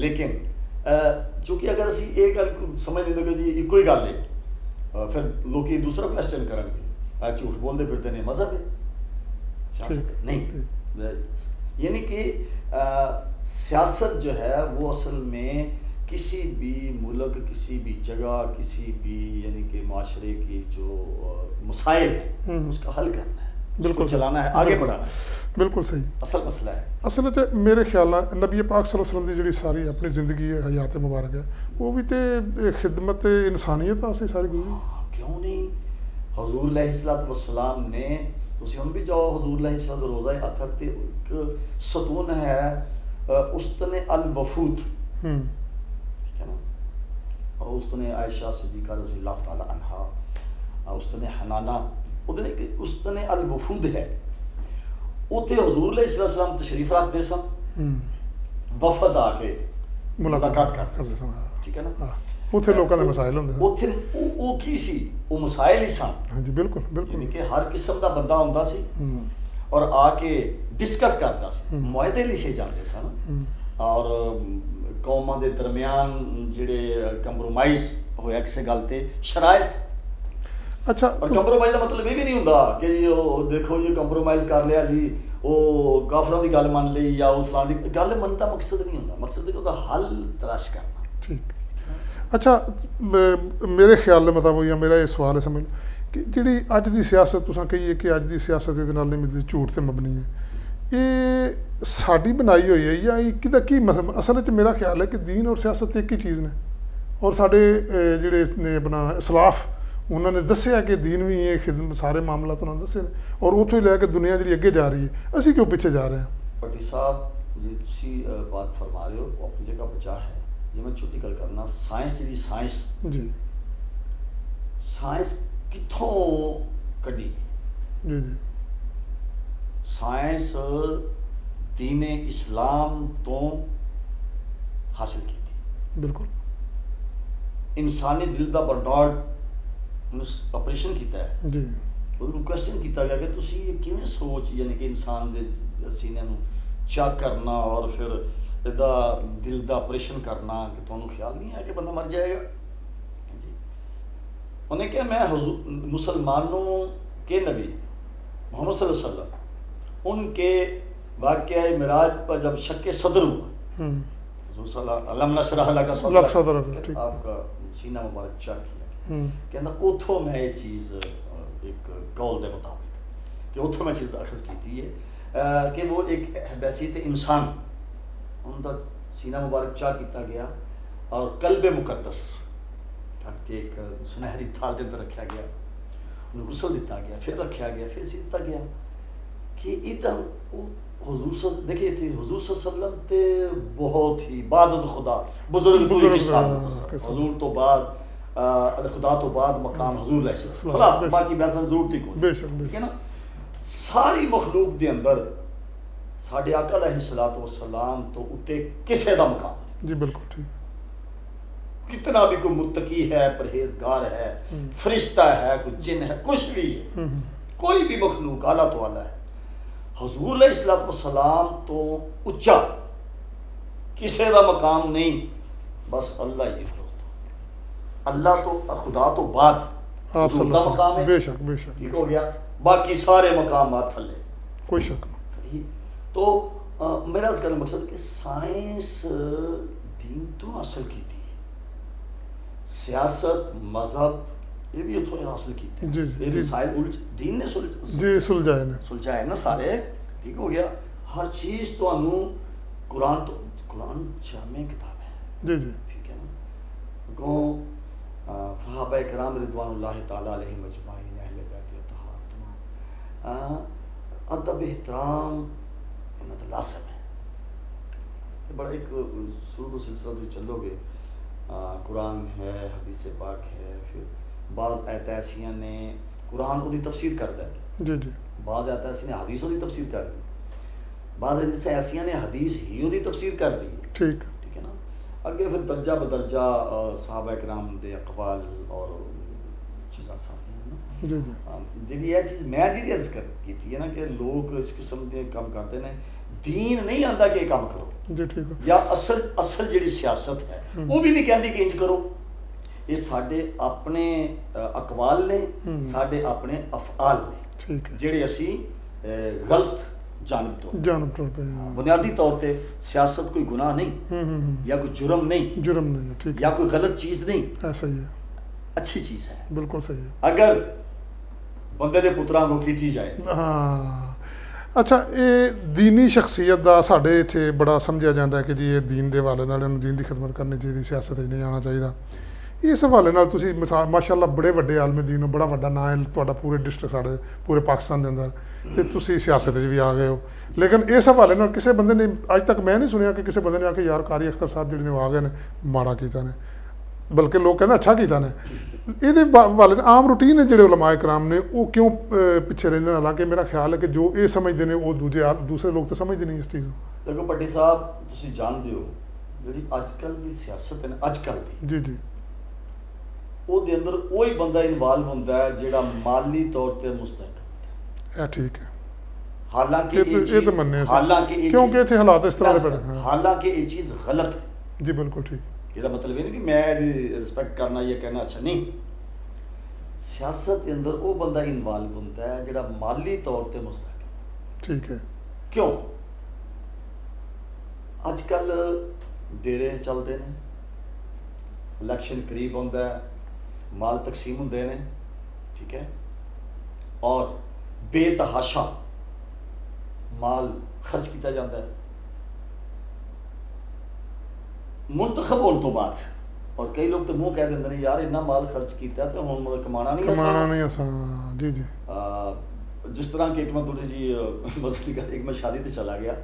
लेकिन चूँकि अगर असी ये गल समझ लेंगे कि जी इको ही गल है, फिर लोग दूसरा क्वेश्चन करेंगे झूठ बोलते फिरते ने मजहब है, सियासत नहीं। यानी कि सियासत जो है वो असल में किसी भी मुल्क, किसी भी जगह, किसी भी यानी कि माशरे की जो मसाइल है उसका हल करना है, बिल्कुल चलाना है, आगे बढ़ाना है। बिल्कुल सही असल मसला है। असल च मेरे ख्याल नाल नबी पाक सल्लल्लाहु अलैहि वसल्लम की जिहड़ी सारी अपनी जिंदगी है, हयात मुबारक है, वो भी तो खिदमत इंसानियत वास्ते सारी गुजरी। क्यों नहीं। हजूर अलैहिस्सलातु वस्सलाम ने, तुसीं हुण भी जाओ हजूर अलैहिस्सलाम दा रोज़ा अथर ते एक सतून है उस्तने अल वफूद, ठीक है ना, और उस्तने आयशा सिद्दीक़ा रज़ियल्लाहु ताला अन्हा, उस्तने हनाना, उधर एक उस्तने अल वफूद है। उत्थे हजूर अलैहिस्सलाम तशरीफ रखते सन, वफद आके मुलाकात करते सन, ठीक है ना। उत्थे लोकां दे मसाइल हुंदे सन, उत्थे वो की सी, वो मसाइल ही सन। हाँ जी, बिल्कुल बिल्कुल। यानी कि हर किस्म का बंदा हुंदा सी और आके डिस्कस करता सी, मुआहदे लिखे जाते सन और कौमां दे दरमियान जिहड़े कंप्रोमाइज़ होया किसी गल ते शरायत। अच्छा, और कंप्रोमाइज़ का मतलब ये भी नहीं हुंदा कि देखो ये कंप्रोमाइज़ कर लिया जी, वो काफरां दी गल मान ली या उस फलां दी गल मनण दा मकसद नहीं हुंदा। मकसद है कि उहदा हल तलाश करना। ठीक। अच्छा मेरे ख्याल के मुताबिक या मेरा ये सवाल है समझ लो कि जी अज की सियासत तुसां कहिए कि अज की सियासत ये नहीं मिलती झूठ से मबनी है ये साड़ी बनाई हुई है या कि असल च मेरा ख्याल है कि दीन और सियासत एक ही चीज़ ने और साढ़े जिहड़े ने अपना इस्लाफ उन्होंने दसिया कि दीन भी ये खिदमत सारे मामला तो उन्होंने दसे और उतों ही लैके दुनिया जी अगे जा रही है असी क्यों पीछे जा रहे हैं। भट्टी साहब जी तुसी बात फरमा रहे हो वो अपनी जगह बचा है जी मैं छोटी गल करना साइंस जी साइंस जी साइंस कितों कढ़ी जी जी साइंस दीने इस्लाम तो हासिल की थी। बिल्कुल इंसानी दिल का बर्नार्ड ऑपरेशन किया है जी ਉਹਨੂੰ क्वेश्चन किया गया कि ਤੁਸੀਂ ਇਹ ਕਿਵੇਂ ਸੋਚ ਯਾਨੀ ਕਿ ਇਨਸਾਨ ਦੇ ਸੀਨੇ ਨੂੰ ਚੈੱਕ ਕਰਨਾ ਔਰ ਫਿਰ ਇਹਦਾ ਦਿਲ ਦਾ ਆਪਰੇਸ਼ਨ ਕਰਨਾ ਕਿ ਤੁਹਾਨੂੰ ਖਿਆਲ ਨਹੀਂ ਹੈ ਕਿ ਬੰਦਾ ਮਰ ਜਾਏਗਾ जी उन्हें क्या मैं मुसलमानों के नबी मोहम्मद सल्लल्लाहु अलैहि वसल्लम उनके वाक़या मिराज पर जब शक सदर हुआ अलम नशरह लका सदरक आपका सीना मुबारक चेक किया कहना उथों मैं ये चीज़ एक कौल के मुताबिक कि उथों मैं चीज़ अखज़ की है कि वो एक हैसियत इंसान उनका सीना मुबारक चाह किया गया और कल्ब मुकद्दस करके एक सुनहरी थाल के अंदर रखा गया उन्हें गुसल दिता गया फिर रखा गया फिर सीता गया कि इधर हुजूर देखिए थे हुजूर सल्लल्लाहु अलैहि वसल्लम ते बहुत ही इबादत खुदा बुजुर्ग तो एक साथ हुजूर तो बाद खुदा तो बाद मकाम हजूर खलास बाकी वैसा जरूरत ही कोई ठीक है ना सारी मखलूक के अंदर साढ़े आका अलैहिस्सलातु वस्सलाम तो उत्ते किसे दा मकाम जी बिल्कुल ठीक कितना भी कोई मुत्तकी है परहेजगार है फरिश्ता है कोई जिन है कुछ भी है कोई भी मखलूक आला तो आला है हजूर अलैहिस्सलातु वस्सलाम तो उच्चा किसे दा मकाम नहीं बस अल्लाह ही अल्लाह तो खुदा तो बाद आप मकाम है बेशक बेशक ठीक हो गया बाकी सारे मकाम थले कोई शक नहीं तो मेरा इस गल मकसद कि साइंस दीन तो हासिल की थी सियासत मजहब ये भी उतो हासिल की जी जी दीन ने सुलझाए ना सारे ठीक हो गया हर चीज़ तो कुरान जामे किताब है जी जी ठीक है ना गो सहाबा कराम रिदवानुल्लाह ताला अलैहिम अजमाइन अहले बैत अत्तहार तमाम अदब एहतराम इन्हां दा लाज़िम है बड़ा एक शुरू तो सिलसिला जो चलोगे कुरान है हदीस पाक है फिर बाज़ आयत ऐसियां ने कुरान उहदी तफसीर करदा है जी जी बाज़ आयत ऐसी ने हदीस उहदी तफसीर कर दी बाज़ हदीस ऐसियां ने हदीस ही उहदी तफसीर कर दी ठीक अगे फिर दर्जा बदर्जा सहाबा कराम दे अकवाल और चीज़ां सारियां जी जी जी यह चीज़ मैं जी अर्ज कर की है ना कि लोग इस किस्म के काम करते हैं दीन नहीं आंदा कि काम करो जी ठीक है या असल जी सियासत है वो भी नहीं कहती कि इंज करो ये साडे अपने अकवाल ने साडे अपने अफआल ने ठीक है जेड़े असी गलत जानब तौर पे बुनियादी तौर पे सियासत कोई गुनाह नहीं या कोई जुर्म नहीं ठीक या कोई गलत चीज़ नहीं ऐसा ही है अच्छी चीज़ है बिल्कुल सही है अगर बंदे दे पुत्रां को की जाए हाँ अच्छा ये दीनी शख्सियत का साढ़े इत्थे बड़ा समझा जाता है कि जी ये दीन के हवाले नाल दीन की खिदमत करनी चाहिए सियासत नहीं आना चाहिए इस हवाले नाल तुसी माशाअल्लाह बड़े वड्डे आलमे दीन हो बड़ा वड्डा नाम है तुहाडा पूरे डिस्ट्रिक्ट साढ़े पूरे पाकिस्तान के अंदर तो तुसी सियासत भी आ गए हो लेकिन इस हवाले नाल किसी बंदे ने अज तक मैं नहीं सुनिया कि किसी बंदे ने आके यार कारी अख्तर साहब जिहड़े ने आ गए ने माड़ा कीता ने बल्कि लोग कहते अच्छा कीता ने ये हवाले आम रूटीन है जो उलमाए कराम ने वो क्यों पिछे रहिंदे ने हालांकि मेरा ख्याल है कि जो ये समझते हैं वो दूसरे लोग तो समझते नहीं इस चीज़ को देखो भट्टी साहब तुसी जानते हो जी अजकल की सियासत है ना अजकल की जी जी ਉਹਦੇ ਅੰਦਰ ਉਹੀ ਬੰਦਾ ਇਨਵੋਲਵ ਹੁੰਦਾ ਹੈ ਜਿਹੜਾ ਮਾਲੀ ਤੌਰ ਤੇ ਮੁਸਤਹਿਕਮ है ठीक है हालांकि ये तो मनने क्योंकि इतने हालात इस तरह के हालांकि ये चीज़ गलत है जी बिल्कुल ठीक ਇਹਦਾ मतलब ये नहीं कि मैं रिस्पेक्ट करना या कहना अच्छा नहीं सियासत के अंदर वो बंदा इनवॉल्व होता है ਜਿਹੜਾ माली तौर ਤੇ मुस्तहकम ठीक है क्यों अजकल डेरे चलते हैं ਇਲੈਕਸ਼ਨ ਕਰੀਬ ਆਉਂਦਾ ਹੈ, ਮਾਲ ਤਕਸੀਮ ਹੁੰਦੇ ਨੇ, ਠੀਕ ਹੈ, ਔਰ ਬੇਤਹਾਸ਼ਾ ਮਾਲ ਖਰਚ ਕੀਤਾ ਜਾਂਦਾ ਹੈ ਮੁੰਤਖਬ ਹੋਣ ਤੋਂ ਬਾਅਦ। ਔਰ ਕਈ ਲੋਕ ਤਾਂ ਮੂੰਹ ਕਹਿ ਦਿੰਦੇ ਨੇ ਯਾਰ ਇੰਨਾ ਮਾਲ ਖਰਚ ਕੀਤਾ ਤੇ ਹੁਣ ਮਤਲਬ ਕਮਾਣਾ ਨਹੀਂ ਆਸਾਨ। ਜੀ ਜੀ। ਜਿਸ ਤਰ੍ਹਾਂ ਕਿ ਇੱਕ ਮੈਂ ਥੋੜੀ ਜੀ ਮਸਲੀ ਗੱਲ, ਇੱਕ ਮੈਂ ਸ਼ਾਦੀ ਤੇ ਚਲਾ ਗਿਆ,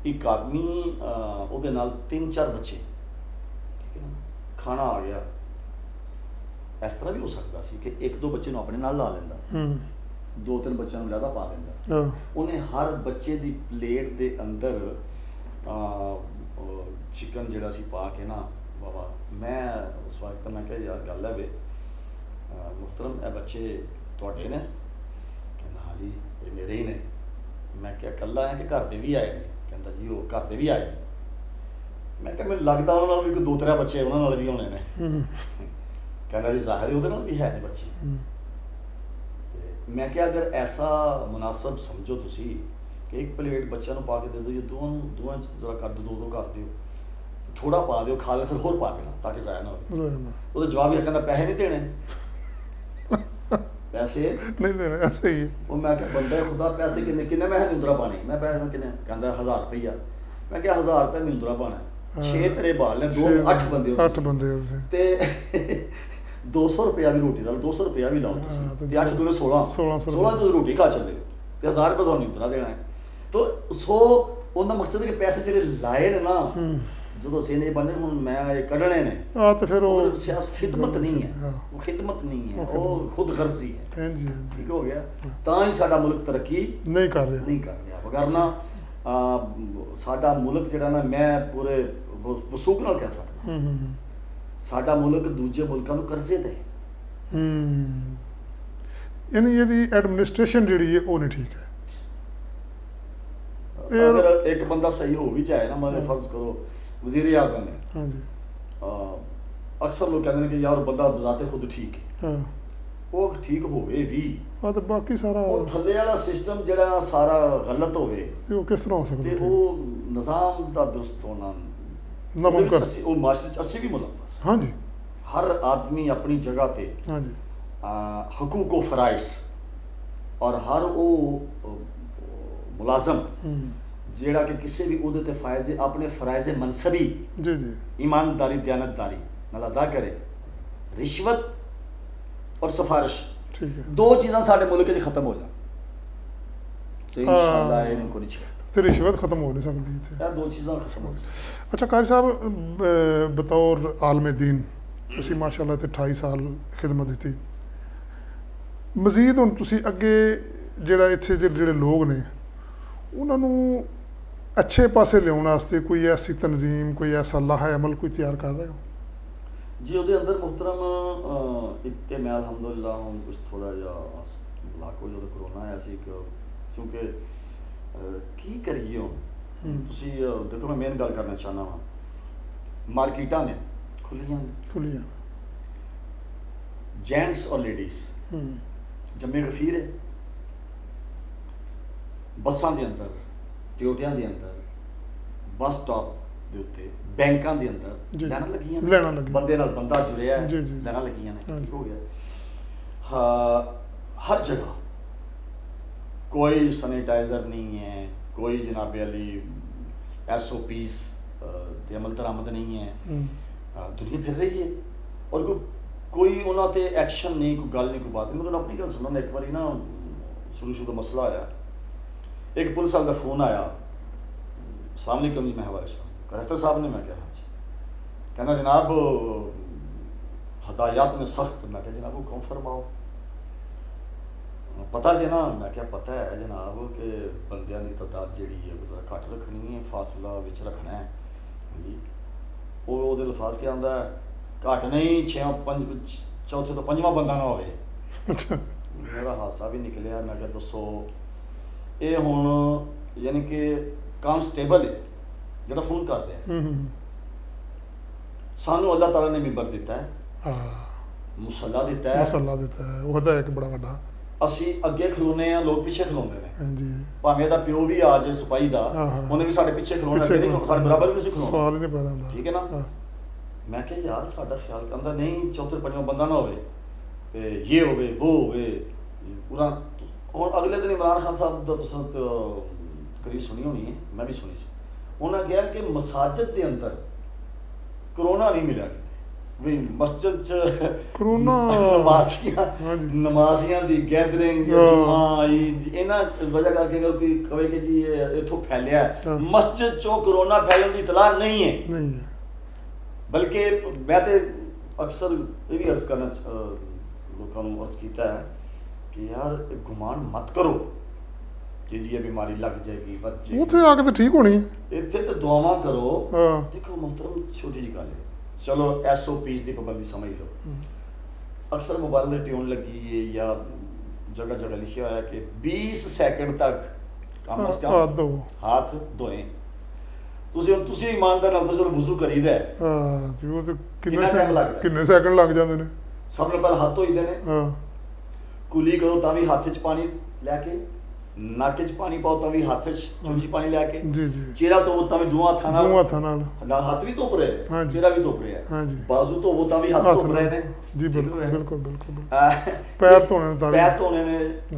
ਇੱਕ ਆਦਮੀ ਉਹਦੇ ਨਾਲ 3-4 ਬੱਚੇ, ਠੀਕ ਹੈ ਨਾ, ਖਾਣਾ ਆ ਗਿਆ। ਇਸ ਤਰ੍ਹਾਂ ਵੀ ਹੋ ਸਕਦਾ ਸੀ ਕਿ 1-2 ਬੱਚੇ ਨੂੰ ਆਪਣੇ ਨਾਲ ਲਾ ਲੈਂਦਾ, 2-3 ਬੱਚਿਆਂ ਨੂੰ ਜ਼ਿਆਦਾ ਪਾ ਦਿੰਦਾ। ਉਹਨੇ ਹਰ ਬੱਚੇ ਦੀ ਪਲੇਟ ਦੇ ਅੰਦਰ ਚਿਕਨ ਜਿਹੜਾ ਸੀ ਪਾ ਕੇ ਨਾ, ਬਾਬਾ ਮੈਂ ਉਸ ਵਕਤ ਮੈਂ ਕਿਹਾ ਯਾਰ ਗੱਲ ਹੈ ਵੇ ਮੁਹਤਰਮ, ਇਹ ਬੱਚੇ ਤੁਹਾਡੇ ਨੇ? ਕਹਿੰਦਾ ਹਾਂ ਜੀ ਇਹ ਮੇਰੇ ਹੀ ਨੇ। ਮੈਂ ਕਿਹਾ ਇਕੱਲਾ ਹੈ ਕਿ ਘਰ ਦੇ ਵੀ ਆਏ ਨੇ? ਕਹਿੰਦਾ ਜੀ ਉਹ ਘਰ ਦੇ ਵੀ ਆਏ ਨੇ। ਮੈਂ ਕਿਹਾ ਮੈਨੂੰ ਲੱਗਦਾ ਉਹਨਾਂ ਨਾਲ ਵੀ ਕੋਈ 2-3 ਬੱਚੇ ਉਹਨਾਂ ਨਾਲ ਵੀ ਹੋਣੇ ਨੇ। ਕਹਿੰਦਾ ਜੀ ਜ਼ਾਹਿਰ ਉਹਦੇ ਨਾਲ ਵੀ ਹੈ ਨੇ ਬੱਚੇ। ਤੇ ਮੈਂ ਕਿਹਾ ਅਗਰ ਐਸਾ ਮੁਨਾਸਬ ਸਮਝੋ ਤੁਸੀਂ ਕਿ ਇੱਕ ਪਲੇਟ ਬੱਚਿਆਂ ਨੂੰ ਪਾ ਕੇ ਦੇ ਦਿਓ, ਜਾਂ ਦੋਵਾਂ 'ਚ ਜ਼ਰਾ ਕਰ ਦਿਓ, 2-2 ਕਰ ਦਿਓ, ਥੋੜਾ ਪਾ ਦਿਓ, ਖਾ ਲੈ ਫਿਰ ਹੋਰ ਪਾ ਦੇਣਾ ਤਾਂ ਕਿ ਜ਼ਾਇਆ ਨਾ ਹੋਵੇ। ਉਹਦਾ ਜਵਾਬ ਇਹ ਕਹਿੰਦਾ ਪੈਸੇ ਨਹੀਂ ਦੇਣੇ, ਪੈਸੇ ਨਹੀਂ ਦੇਣੇ, ਐਸੇ ਹੀ। ਉਹ ਮੈਂ ਕਿਹਾ ਬੰਦਾ ਖੁਦਾ ਪੈਸੇ ਕਿੰਨੇ ਮੈਂ ਨਿੰਦਰਾ ਪਾਣੀ, ਮੈਂ ਪੈਸੇ ਕਿੰਨੇ? ਕਹਿੰਦਾ 1000 ਰੁਪਈਆ। ਮੈਂ ਕਿਹਾ 1000 ਰੁਪਏ ਨਿੰਦਰਾ ਪਾਣਾ, 6 ਤੇਰੇ ਬਾਲ ਨੇ, 8 ਬੰਦੇ 8 ਬੰਦੇ ਤੇ 200 ਰੁਪਇਆ ਵੀ ਰੋਟੀ ਦਾ, 200 ਰੁਪਇਆ ਵੀ ਲਾਓ ਤੁਸੀਂ, ਤੇ 8 ਦੂਣੇ 16 ਤੁਸੀਂ ਰੋਟੀ ਖਾ ਚੱਲੇ ਹੋ, ਤੇ 1000 ਰੁਪਏ ਤੁਹਾਨੂੰ ਨਿੰਦਰਾ ਦੇਣਾ ਹੈ। ਤੋ ਸੋ ਉਹਦਾ ਮਕਸਦ ਹੈ ਕਿ ਪੈਸੇ ਜਿਹੜੇ ਲਾਏ ਨੇ ਨਾ, ਜਦੋਂ ਅਸੀਂ ਨਹੀਂ ਬਣਦੇ ਹੁਣ ਮੈਂ ਇਹ ਕੱਢਣੇ ਨੇ, ਤੇ ਫਿਰ ਉਹ ਸਿਆਸਤ ਖਿਦਮਤ ਨਹੀਂ ਹੈ, ਉਹ ਖਿਦਮਤ ਨਹੀਂ ਹੈ, ਉਹ ਖੁਦ ਗਰਜ਼ੀ ਹੈ। ਹਾਂਜੀ ਠੀਕ ਹੋ ਗਿਆ। ਤਾਂ ਹੀ ਸਾਡਾ ਮੁਲਕ ਤਰੱਕੀ ਨਹੀਂ ਕਰ ਰਿਹਾ। ਵਗਰਨਾ ਸਾਡਾ ਮੁਲਕ ਜਿਹੜਾ ਨਾ, ਮੈਂ ਪੂਰੇ ਵਸੂਕ ਨਾਲ ਕਹਿ ਸਕਦਾ, ਸਾਡਾ ਮੁਲਕ ਦੂਜੇ ਮੁਲਕਾਂ ਨੂੰ ਕਰਜ਼ੇ ਦੇ। ਯਾਨੀ ਇਹਦੀ ਐਡਮਿਨਿਸਟ੍ਰੇਸ਼ਨ ਜਿਹੜੀ ਹੈ ਉਹ ਨਹੀਂ ਠੀਕ ਹੈ। ਅਗਰ ਇੱਕ ਬੰਦਾ ਸਹੀ ਹੋ ਵੀ ਜਾਏ ਨਾ, ਮਤਲਬ ਫਰਜ਼ ਕਰੋ ਵਜ਼ੀਰ ਆਜ਼ਮ ਨੇ, ਹਾਂਜੀ, ਅਕਸਰ ਲੋਕ ਕਹਿੰਦੇ ਨੇ ਕਿ ਯਾਰ ਬੰਦਾ ਬਜ਼ਾਤੇ ਖੁਦ ਠੀਕ ਹੈ, ਉਹ ਠੀਕ ਹੋਵੇ ਵੀ, ਤੇ ਬਾਕੀ ਸਾਰਾ ਉਹ ਥੱਲੇ ਵਾਲਾ ਸਿਸਟਮ ਜਿਹੜਾ ਸਾਰਾ ਗਲਤ ਹੋਵੇ, ਤੇ ਉਹ ਕਿਸ ਤਰ੍ਹਾਂ ਹੋ ਸਕਦਾ? ਤੇ ਉਹ ਨਿਜ਼ਾਮ ਦਾ ਦੁਰਸਤ ਹੋਣਾ ਨਾਮੁਮਕਿਨ, ਉਹ ਮਾਸ਼ਰੇ 'ਚ ਅਸੀਂ ਵੀ ਮੁਲਵਸ। ਹਾਂਜੀ, ਹਰ ਆਦਮੀ ਆਪਣੀ ਜਗ੍ਹਾ ਤੇ, ਹਾਂਜੀ, ਹਕੂਕ व फ़राइज़, और हर वो मुलाजम ਜਿਹੜਾ ਕਿ ਕਿਸੇ ਵੀ ਉਹਦੇ ਤੇ ਫਾਇਜ਼ੇ ਆਪਣੇ ਫਰਾਇਜ਼ੇ ਮਨਸਬੀ ਜੀ ਜੀ ਈਮਾਨਦਾਰੀ ਦਿਆਨਤਦਾਰੀ ਨਾਲ ਅਦਾ ਕਰੇ। ਰਿਸ਼ਵਤ ਔਰ ਸਿਫਾਰਿਸ਼, ਠੀਕ ਹੈ, 2 ਚੀਜ਼ਾਂ ਸਾਡੇ ਮੁਲਕ 'ਚ ਖਤਮ ਹੋ ਜਾਣ ਤੇ ਇਨਸ਼ਾਅੱਲਾ ਇਹਨੂੰ ਕੋਈ ਨਹੀਂ ਛੇੜਦਾ। ਤੇ ਰਿਸ਼ਵਤ ਖਤਮ ਹੋ ਨਹੀਂ ਸਕਦੀ ਇੱਥੇ, ਇਹ 2 ਚੀਜ਼ਾਂ ਖਤਮ ਹੋ ਜਾਣ। ਅੱਛਾ ਕਾਰੀ ਸਾਹਿਬ, ਬਤੌਰ ਆਲਮ ਦੀਨ ਤੁਸੀਂ ਮਾਸ਼ਾਅੱਲਾ ਤੇ 28 ਸਾਲ ਖਿਦਮਤ ਦਿੱਤੀ। ਮਜ਼ੀਦ ਹੁਣ ਤੁਸੀਂ ਅੱਗੇ ਜਿਹੜਾ ਇੱਥੇ ਜਿਹੜੇ ਲੋਕ ਨੇ ਉਹਨਾਂ ਨੂੰ ਅੱਛੇ ਪਾਸੇ ਲਿਆਉਣ ਵਾਸਤੇ ਕੋਈ ਐਸੀ ਤਨਜ਼ੀਮ, ਕੋਈ ਐਸਾ ਲਾਹਾ ਅਮਲ ਕੋਈ ਤਿਆਰ ਕਰ ਰਹੇ ਹੋ? ਜੀ ਉਹਦੇ ਅੰਦਰ ਮੁਹਤਰਮ ਇੱਕ ਤੇ ਮੈਂ ਅਲਹਮਦੁਲਿਲਾ ਹੁਣ ਕੁਛ ਥੋੜਾ ਜਿਹਾ ਲਾਕੋ ਜਦੋਂ ਕਰੋਨਾ ਆਇਆ ਸੀ, ਕਿਉਂਕਿ ਕੀ ਕਰੀਏ ਹੁਣ ਤੁਸੀਂ ਦੇਖੋ, ਮੈਂ ਮੇਨ ਗੱਲ ਕਰਨਾ ਚਾਹੁੰਦਾ ਹਾਂ, ਮਾਰਕੀਟਾਂ ਨੇ ਖੁੱਲੀਆਂ, ਜੈਂਟਸ ਔਰ ਲੇਡੀਜ਼ ਜੰਮੇ ਗਫੀਰ ਹੈ, ਬੱਸਾਂ ਦੇ ਅੰਦਰ, ਟਿਊਟਿਆਂ ਦੇ ਅੰਦਰ, ਬੱਸ ਸਟਾਪ ਦੇ ਉੱਤੇ, ਬੈਂਕਾਂ ਦੇ ਅੰਦਰ ਲੈਣਾ ਲੱਗੀਆਂ ਨੇ, ਬੰਦੇ ਨਾਲ ਬੰਦਾ ਜੁੜਿਆ ਹੈ, ਲੈਣਾ ਲੱਗੀਆਂ ਨੇ। ਠੀਕ ਹੋ ਗਿਆ। ਹਰ ਜਗ੍ਹਾ ਕੋਈ ਸੈਨੀਟਾਈਜ਼ਰ ਨਹੀਂ ਹੈ, ਕੋਈ ਜਨਾਬੇ ਅਲੀ SOPs ਦੇ ਅਮਲ ਦਰਾਮਦ ਨਹੀਂ ਹੈ, ਦੁਨੀਆ ਫਿਰ ਰਹੀ ਹੈ, ਔਰ ਕੋਈ ਉਹਨਾਂ ਤੇ ਐਕਸ਼ਨ ਨਹੀਂ, ਕੋਈ ਗੱਲ ਨਹੀਂ, ਕੋਈ ਬਾਤ ਨਹੀਂ। ਮੈਂ ਤੁਹਾਨੂੰ ਆਪਣੀ ਗੱਲ ਸੁਣਾਉਣਾ, ਇੱਕ ਵਾਰੀ ਨਾ ਸ਼ੁਰੂ ਦਾ ਮਸਲਾ ਆਇਆ, ਇੱਕ ਪੁਲਿਸ ਵਾਲੇ ਦਾ ਫੋਨ ਆਇਆ, अस्सलाम वालेकुम जी, मैं हवाले कलेक्टर साहब ने, मैं क्या हाँ जी, कहना जनाब हदायत में सख्त। मैं क्या जनाब वो कौन फरमाओ, पता जी ना? मैं क्या पता है जनाब कि बंदियां की तादाद जी है वो जरा घट रखनी है, फासला विच रखना है जी। वो लफाज क्या आंदा घट नहीं, 6 चौथे तो 5वां बंदा ना हो। मेरा हादसा भी निकलिया। मैं क्या दसो ये हुण यानी कि कांस्टेबल है जो फोन कर रहा है, सानू अल्लाह ताला ने मिंबर दिता है, मुसल्ला दिता है, ਉਹਦਾ ਇੱਕ ਬੜਾ ਵੱਡਾ, ਅਸੀਂ ਅੱਗੇ ਖਲੋਨੇ ਆ, ਲੋਕ ਪਿੱਛੇ ਖਲੋਂਦੇ ਨੇ। ਹਾਂਜੀ, ਭਾਵੇਂ ਦਾ ਪਿਓ ਵੀ ਆ ਜਾਏ ਸਿਪਾਹੀ ਦਾ, ਉਹਨੇ ਵੀ ਸਾਡੇ ਪਿੱਛੇ ਖਲੋਣਾ, ਸਾਡੇ ਬਰਾਬਰ ਵੀ ਤੁਸੀਂ ਖਲੋਣਾ, ਸਵਾਲ ਹੀ ਨਹੀਂ ਪੈਦਾ ਹੁੰਦਾ। ਠੀਕ ਹੈ ਨਾ? मैं क्या यार साडा ख्याल कहता नहीं चौथे पंजों बंदा ना होवे ते ये होवे वो होवे पूरा। और अगले दिन इमरान खान साहब दा तुसां तकरीर सुनी होनी है, मैं भी सुनी सी। उन्हें कहा कि मसाजिद के अंदर कोरोना नहीं मिला भी मस्जिद च कोरोना नमाजियां दी गैदरिंग जुमा ईद इन्हां वजह करके अगर कोई कहे कि जी इथों फैलिया मस्जिद चो कोरोना फैलने की इतला नहीं है। बल्कि मैं तो अक्सर ये भी अर्ज करना लोगों को अर्ज किया है कि यार गुमान मत करो कि जी ये बीमारी लग जाएगी बच जाएगी, उत्थे आके तो ठीक होनी इत्थे तो दुआवां करो। देखो मोहतरम छोटी जी गल है, चलो SOPs की पाबंदी समझ लो। अक्सर मोबाइल में ट्यून लगी है या जगह जगह लिखा हुआ है कि 20 सेकंड तक कम अज कम हाथ धोए। ਤੁਸੀਂ ਇਮਾਨਦਾਰ ਨਾਲ ਤੁਸੀਂ ਵਜ਼ੂ ਕਰੀਦਾ ਹੈ ਜੀ ਉਹ ਤੇ ਕਿੰਨੇ ਸੈਕਿੰਡ ਲੱਗ ਜਾਂਦੇ ਨੇ। ਸਭ ਤੋਂ ਪਹਿਲਾਂ ਹੱਥ ਧੋਈਦੇ ਨੇ, ਕੁਲੀ ਕਰੋ ਤਾਂ ਵੀ ਹੱਥ 'ਚ ਪਾਣੀ ਲੈ ਕੇ, ਨੱਕ 'ਚ ਪਾਣੀ ਪਾਓ ਤਾਂ ਵੀ ਹੱਥ 'ਚ ਚੁੰਝ ਪਾਣੀ ਲੈ ਕੇ, ਚਿਹਰਾ ਧੋਵੋ ਤਾਂ ਵੀ ਦੋਵਾਂ ਹੱਥਾਂ ਨਾਲ ਹੱਥ ਵੀ ਧੋ ਰਹੇ, ਚਿਹਰਾ ਵੀ ਧੋ ਰਿਹਾ, ਬਾਜ਼ੂ ਧੋਵੋ ਤਾਂ ਵੀ ਹੱਥ ਧੋ ਰਹੇ ਨੇ ਜੀ। ਬਿਲਕੁਲ ਪੈਰ ਧੋਣੇ ਨੇ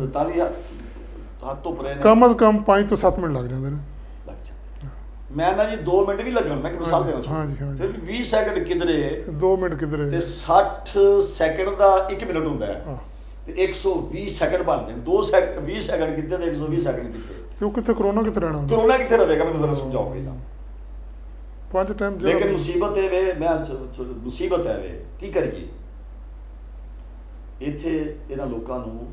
ਤਾਂ ਵੀ ਹੱਥ ਧੋ ਰਹੇ ਨੇ। ਕਮ ਅਜ਼ ਕਮ 5 ਤੋਂ 7 ਮਿੰਟ ਲੱਗ ਜਾਂਦੇ ਨੇ। मैं ना जी 2 मिनट भी लगन, मैं मिसाल देना चाहूँ फिर 20 सेकंड किधरे 2 मिनट किधरे ते 60 सेकंड का 1 मिनट होता है ते 120 सेकंड बनते हैं। 2 सेकंड 20 सेकंड कितने ते 120 सेकंड कितने ते वो कितने कोरोना कितने रहना, कोरोना कितने रहेगा मैं जरा समझाओ पहला 5 टाइम। लेकिन मुसीबत है वे मैं मुसीबत है वे की करिए इत्थे इन्हां लोकां नूं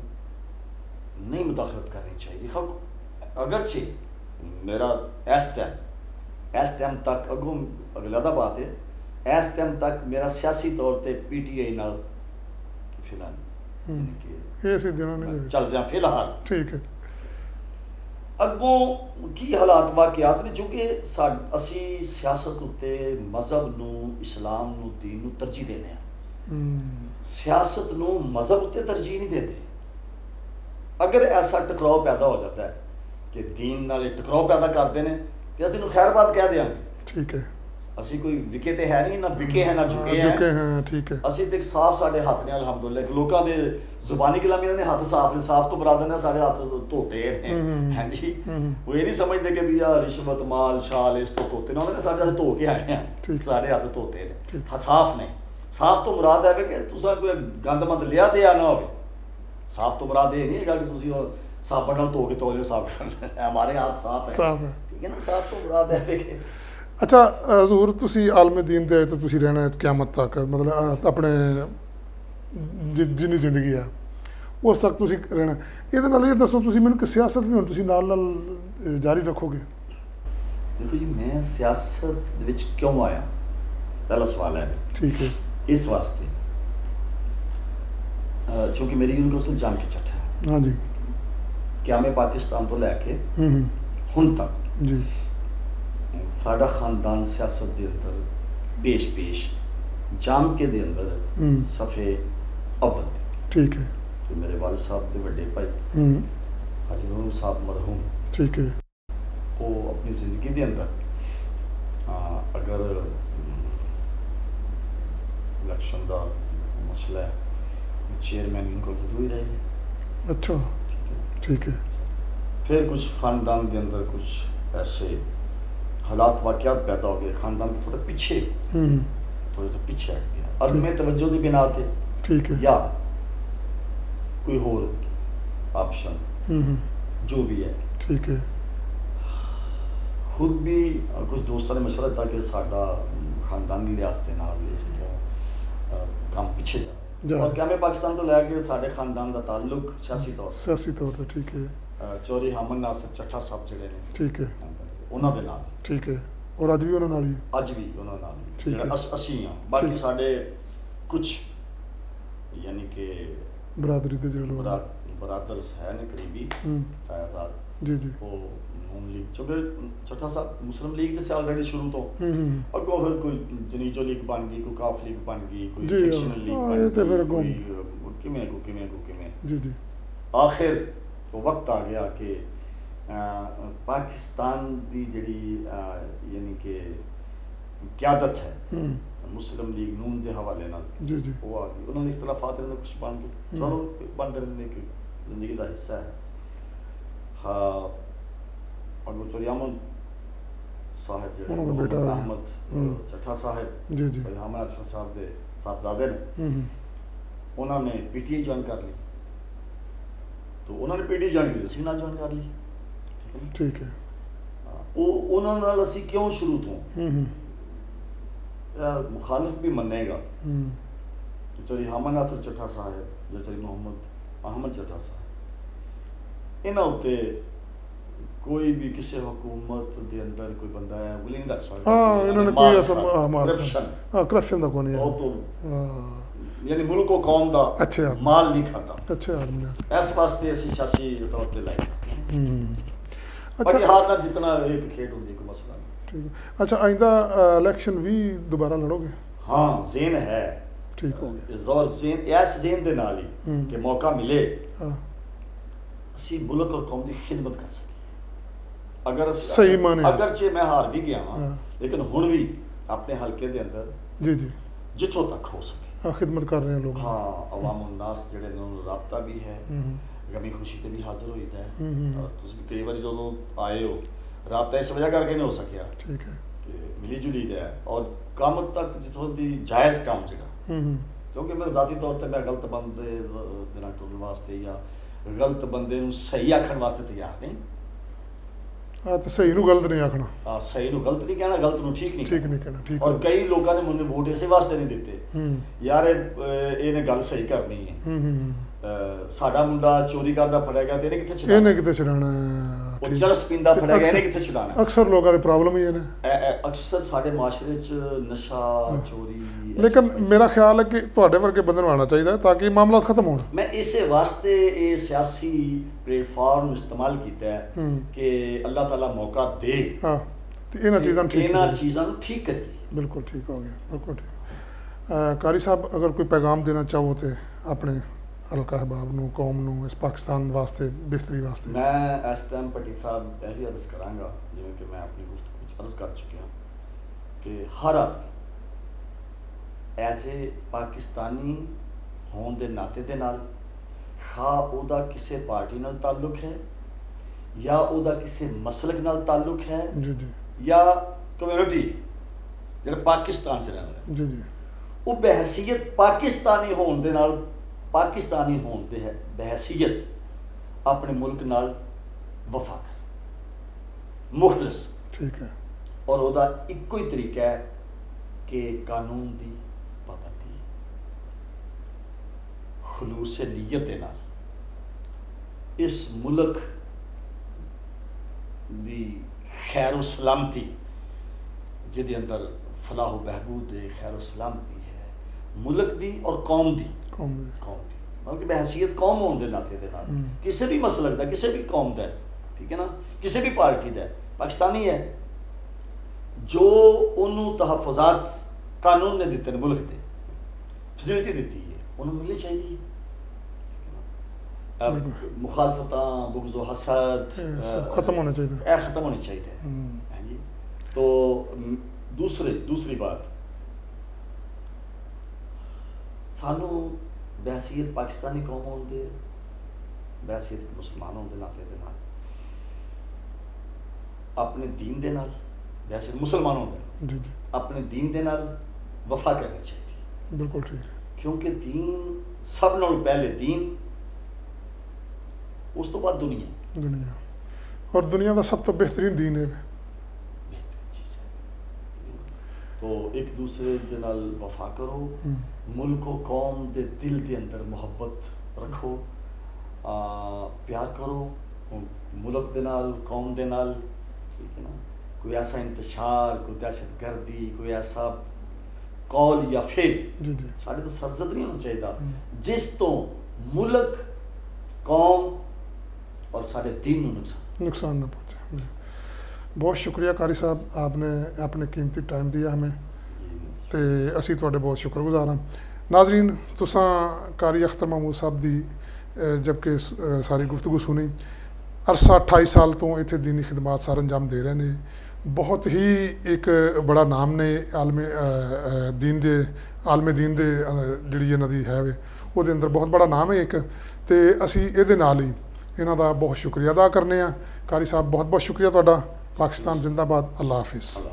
नहीं मुदाखलत करनी चाहिए। हाँ अगरचे मेरा इस टाइम तक अगों अगला बात है, इस टाइम तक मेरा सियासी तौर पर PTI नाल फिलहाल चल रहा फिलहाल ठीक है। अगों की हालात वाकयात ने चूँकि असी सियासत उत्ते मजहब नूं इस्लाम नूं दीन नूं तरजीह देने सियासत नूं मजहब उत्ते तरजीह नहीं देते। अगर ऐसा टकराव पैदा हो जाता है कि दीन नाल टकराव पैदा करते हैं तो असं खैरबाद कह देंगे ठीक है। असी कोई विके तो है नहीं, ना विके है ना झुके हैं ठीक है। असी तो साफ साढ़े हाथ ने अलहमदुलिल्लाह लोगों के जुबानी कलामी ने हाथ साफ ने, साफ तो बराबर ने साढ़े हाथ धोते हैं हैं जी। वो ये नहीं समझते कि भी यार रिश्वत माल शाल इस तो धोते ना, उन्होंने साढ़े हाथ धो के आए हैं, साढ़े हाथ धोते हैं साफ ने। साफ तो मुराद है कि तुसा कोई गंद मंद लिया दिया ना हो, साफ तो मुराद ये नहीं है कि तुसी साबन नाल धो के तौले साफ करना, हमारे हाथ साफ है ठीक है ना। साफ तो मुराद है कि अच्छा हजूर तुसी आलम दीन दे तो तुसी रहना है क़यामत तक, मतलब अपने जिन्नी जिंदगी है उस तक तुसी रहना। ਇਹਦੇ ਨਾਲ ਇਹ ਦੱਸੋ ਤੁਸੀਂ ਮੈਨੂੰ ਕਿ ਸਿਆਸਤ ਵੀ ਹੁਣ ਤੁਸੀਂ ਨਾਲ ਜਾਰੀ ਰੱਖੋਗੇ? देखो जी मैं सियासत ਦੇ ਵਿੱਚ ਕਿਉਂ ਆਇਆ, पहला सवाल है ठीक है। इस वास्ते क्योंकि मेरी यूनिवर्सल जान की चट्ट है हाँ जी, क्या मैं पाकिस्तान तो लैके हुण तक जी साडा खानदान सियासत के अंदर पेश जाम के दे अंदर सफ़े अव्वल ठीक है। तो मेरे वालिद साहब के बड़े भाई हाजी नूर साहब मरहूम ठीक है, वो अपनी ज़िंदगी के अंदर अगर इलेक्शन का मसला है चेयरमैन इनको जरूर ही रहे। अच्छा ठीक है। फिर कुछ खानदान के अंदर कुछ ऐसे हालात वाक़यात पैदा हो गए, खानदान के थोड़े पीछे थोड़े तो पीछे हट गया, और में तवज्जो की बिना थे ठीक है, या कोई और ऑप्शन जो भी है ठीक है। खुद भी कुछ दोस्तों ने मशवरा दिता कि साडा खानदानी लिहाज के नाल इस तो काम पीछे जा, और क्या मैं पाकिस्तान तो लैके साडे खानदान का ताल्लुक सियासी तौर पर ठीक है चौधरी हामद नासिर चट्ठा साहब जिहड़े ने ठीक है ਉਹਨਾਂ ਦੇ ਨਾਲ ਠੀਕ ਹੈ, ਔਰ ਅੱਜ ਵੀ ਉਹਨਾਂ ਨਾਲ ਹੀ ਅੱਜ ਵੀ ਉਹਨਾਂ ਨਾਲ ਜਿਹੜਾ ਅਸੀਂ ਆ। ਬਾਕੀ ਸਾਡੇ ਕੁਝ ਯਾਨੀ ਕਿ ਬਰਾਦਰੀ ਦੇ ਜਿਹੜੇ ਲੋਕ ਬਰਾਦਰਸ ਹੈ ਨੇ ਕਰੀਬੀ ਤਾਇਦਾਦ ਜੀ ਜੀ ਉਹ ਨੂਨ ਲੀਗ ਚੁੱਕੇ ਚੱਠਾ ਸਾਹਿਬ ਮੁਸਲਿਮ ਲੀਗ ਦੇ ਸੀ ਆਲਰੇਡੀ ਸ਼ੁਰੂ ਤੋਂ ਅੱਗੋਂ ਫਿਰ ਕੋਈ ਜਨੀਜੋ ਲੀਗ ਬਣ ਗਈ, ਕੋਈ ਕਾਫ ਲੀਗ ਬਣ ਗਈ, ਕੋਈ ਫਿਕਸ਼ਨਲ ਲੀਗ ਬਣ ਗਈ, ਤੇ ਫਿਰ ਕਿਵੇਂ ਜੀ ਜੀ ਆਖਿਰ वो वक्त आ गया कि पाकिस्तान की जी यानी कि क्यादत है मुस्लिम लीग नून के हवाले नाल जी जी वो आ गई, उन्होंने इख्तलाफात ने कुछ बन गए, चलो बनते रहने की जिंदगी का हिस्सा है। हाँ और चौधरी अहमद साहब जो उन्होंने बेटा मोहम्मद अहमद चट्ठा साहब जी जी चौधरी अहमद अख्तर साहब के साहबजादे ने, उन्होंने पीटीआई ज्वाइन कर ली, तो उन्होंने पीटीआई ज्वाइन की, असीं ना ज्वाइन कर ली, ठीक है। वो उन्होंने नाल असीं क्यों शुरू तो मुखालिफ भी मनेगा कि चौधरी अहमद अख्तर चट्ठा साहब या चौधरी मोहम्मद अहमद चट्ठा साहब इन्हां उत्ते कोई भी किसी हुकूमत के अंदर कोई बंदा है वो नहीं रख सकता। हाँ इन्होंने कोई ऐसा करप्शन करप्शन का कोई बहुत नहीं। यानी मुल्क को कौम का अच्छे आदमी। माल नहीं खाता, अच्छे आदमी ने। इस वास्ते असीं सियासी तौर पर लाई अच्छा बाकी हार ना जितना एक खेड होंदी कोई मसला नहीं। ठीक है। अच्छा आइंदा इलेक्शन भी दोबारा लड़ोगे? हाँ जेन है, ठीक हो गया। जोर जेन इस जेन दे नाल ही कि मौका मिले हाँ असीं मुल्क और कौम की खिदमत कर सकीए। अगर सही माने अगरचे मैं हार भी गया हाँ, हाँ। लेकिन हुण भी अपने हल्के दे अंदर जी जी जिथों तक हो सके हाँ खिदमत कर रहे हैं लोग। हाँ अवाम उन्नास जेह्ड़े ने उन्होंने राबता भी है, गमी खुशी ते भी हाजिर होईदा है। तुसीं कई बारी जदों आए हो राबता इस वजह करके नहीं हो सकिया ठीक है। कि मिली जुली दा है और कम तक जिथों दी जायज़ काम जेह्ड़ा, क्योंकि मेरे ज़ाती तौर पर मैं गलत बंदे दे नाल टुरन वास्ते या गलत बंदे नूं सही आखण वास्ते तैयार नहीं। हाँ तो सही नू गलत नहीं आखना। हाँ सही नूं गलत नहीं कहना, गलत नूं ठीक नहीं ठीक नहीं कहना। ठीक और कई लोगों ने मुझे वोट इस वास्ते नहीं दिते यार इन्हें गल सही करनी है। साडा मुंडा चोरी करदा फड़िया गया ते इन्हें कित्थे छुड़ाना, इन्हें किते छुड़ाना है। वो चरस पींदा फड़िया गया इन्हें कित्थे छुड़ाना। अक्सर लोगों की प्रॉब्लम ही है ना। अक्सर साडे माशरे च नशा चोरी लेकिन मेरा ख्याल है कि तुहाडे वर्गे बंदे नूं आना चाहिए ताकि मामला खत्म होण। मैं इस वास्ते ये सियासी प्लेटफॉर्म इस्तेमाल किया है कि अल्लाह ताला मौका दे हाँ तो इन्हां चीज़ां ठीक करिए। बिल्कुल ठीक हो गया, बिल्कुल ठीक। कारी साहब अगर कोई पैगाम देना चाहो तो अपने हल्का अहबाब नूं कौम नूं इस पाकिस्तान वास्ते बेहतरी वास्ते। मैं इस टाइम भट्टी साहब यही अर्ज करांगा जिवें कि मैं अपनी गुफ्तगू च अर्ज कर चुकिया कि हर आदमी एज ए पाकिस्तानी होने के नाते दे नाल खा उहदा किसी पार्टी नाल ताल्लुक है या उहदा किसी मसलक नाल ताल्लुक है जी जी या कम्यूनिटी जिहड़ा पाकिस्तान च रहंदा है जी जी वो बहसीयत पाकिस्तानी होने दे नाल पाकिस्तानी होने दे बहसीयत अपने मुल्क नाल वफा कर मुखलिस ठीक है। और उहदा इक्को ही तरीका है कि कानून दी पाबंदी खलूस नीयत दे नाल इस मुल्क दी खैर सलामती जिहदे अंदर फलाह बहबूद है खैर सलामती है मुल्क दी और कौम दी मतलब कि बहसीयत कौम होने के नाते दे नाल किसी भी मसलक दा किसी भी कौम दा ठीक है ना किसी भी पार्टी दा पाकिस्तानी है जो उन्होंने तहफ़ुज़ात कानून ने दिते मुल्क दे फैसिलिटी दी है उन्होंने मिलनी चाहिए। मुखालफत बुग़्ज़ व हसद खत्म होना चाहिए, ख़त्म होनी चाहिए है जी। तो दूसरी बात सानू बहसीयत पाकिस्तानी कौम होने बहसीयत मुसलमान होने नाते दे नाल अपने दीन दे नाल बहसीयत मुसलमान होने जी जी अपने दीन दे नाल वफा करनी चाहिए। बिल्कुल ठीक है। क्योंकि दीन सब नालों पहले दीन उस तो बाद दुनिया और दुनिया का सब तो बेहतरीन दीन है बेहतरीन चीज़ है। तो एक दूसरे के नाल वफा करो मुल्क और कौम दे दिल के अंदर मुहब्बत रखो प्यार करो मुल्क दे नाल कौम दे नाल ठीक है ना। कोई ऐसा इंतशार कोई दहशत गर्दी कोई ऐसा कौल या फेल जी जी साढ़े तो सरजद नहीं होना चाहिए जिस तो मुल्क कौम और साढ़े दीन नूं नुकसान ना पहुँचे। बहुत शुक्रिया कारी साहब आपने अपने कीमती टाइम दिया हमें तो असी तुहाडे बहुत शुक्रगुजार हाँ। नाजरीन तुसां कारी अख्तर महमूद साहब की जबकि सारी गुफ्तगू सुनी अरसा 28 साल तो इत्थे दीनी खिदमात सार अंजाम दे रहे हैं ਬਹੁਤ ਹੀ ਇੱਕ ਬੜਾ ਨਾਮ ਨੇ ਦੀਨ ਦੇ ਆਲਮੇ ਦੀਨ ਦੇ ਜਿਹੜੀ ਇਹਨਾਂ ਦੀ ਹੈ ਵੇ ਉਹਦੇ ਅੰਦਰ ਬਹੁਤ ਬੜਾ ਨਾਮ ਹੈ ਇੱਕ। ਤੇ ਅਸੀਂ ਇਹਦੇ ਨਾਲ ਹੀ ਇਹਨਾਂ ਦਾ ਬਹੁਤ ਸ਼ੁਕਰੀਆ ਅਦਾ ਕਰਨੇ ਆ। ਕਾਰੀ ਸਾਹਿਬ ਬਹੁਤ ਬਹੁਤ ਸ਼ੁਕਰੀਆ ਤੁਹਾਡਾ। ਪਾਕਿਸਤਾਨ ਜ਼ਿੰਦਾਬਾਦ। ਅੱਲਾ ਹਾਫਿਜ਼।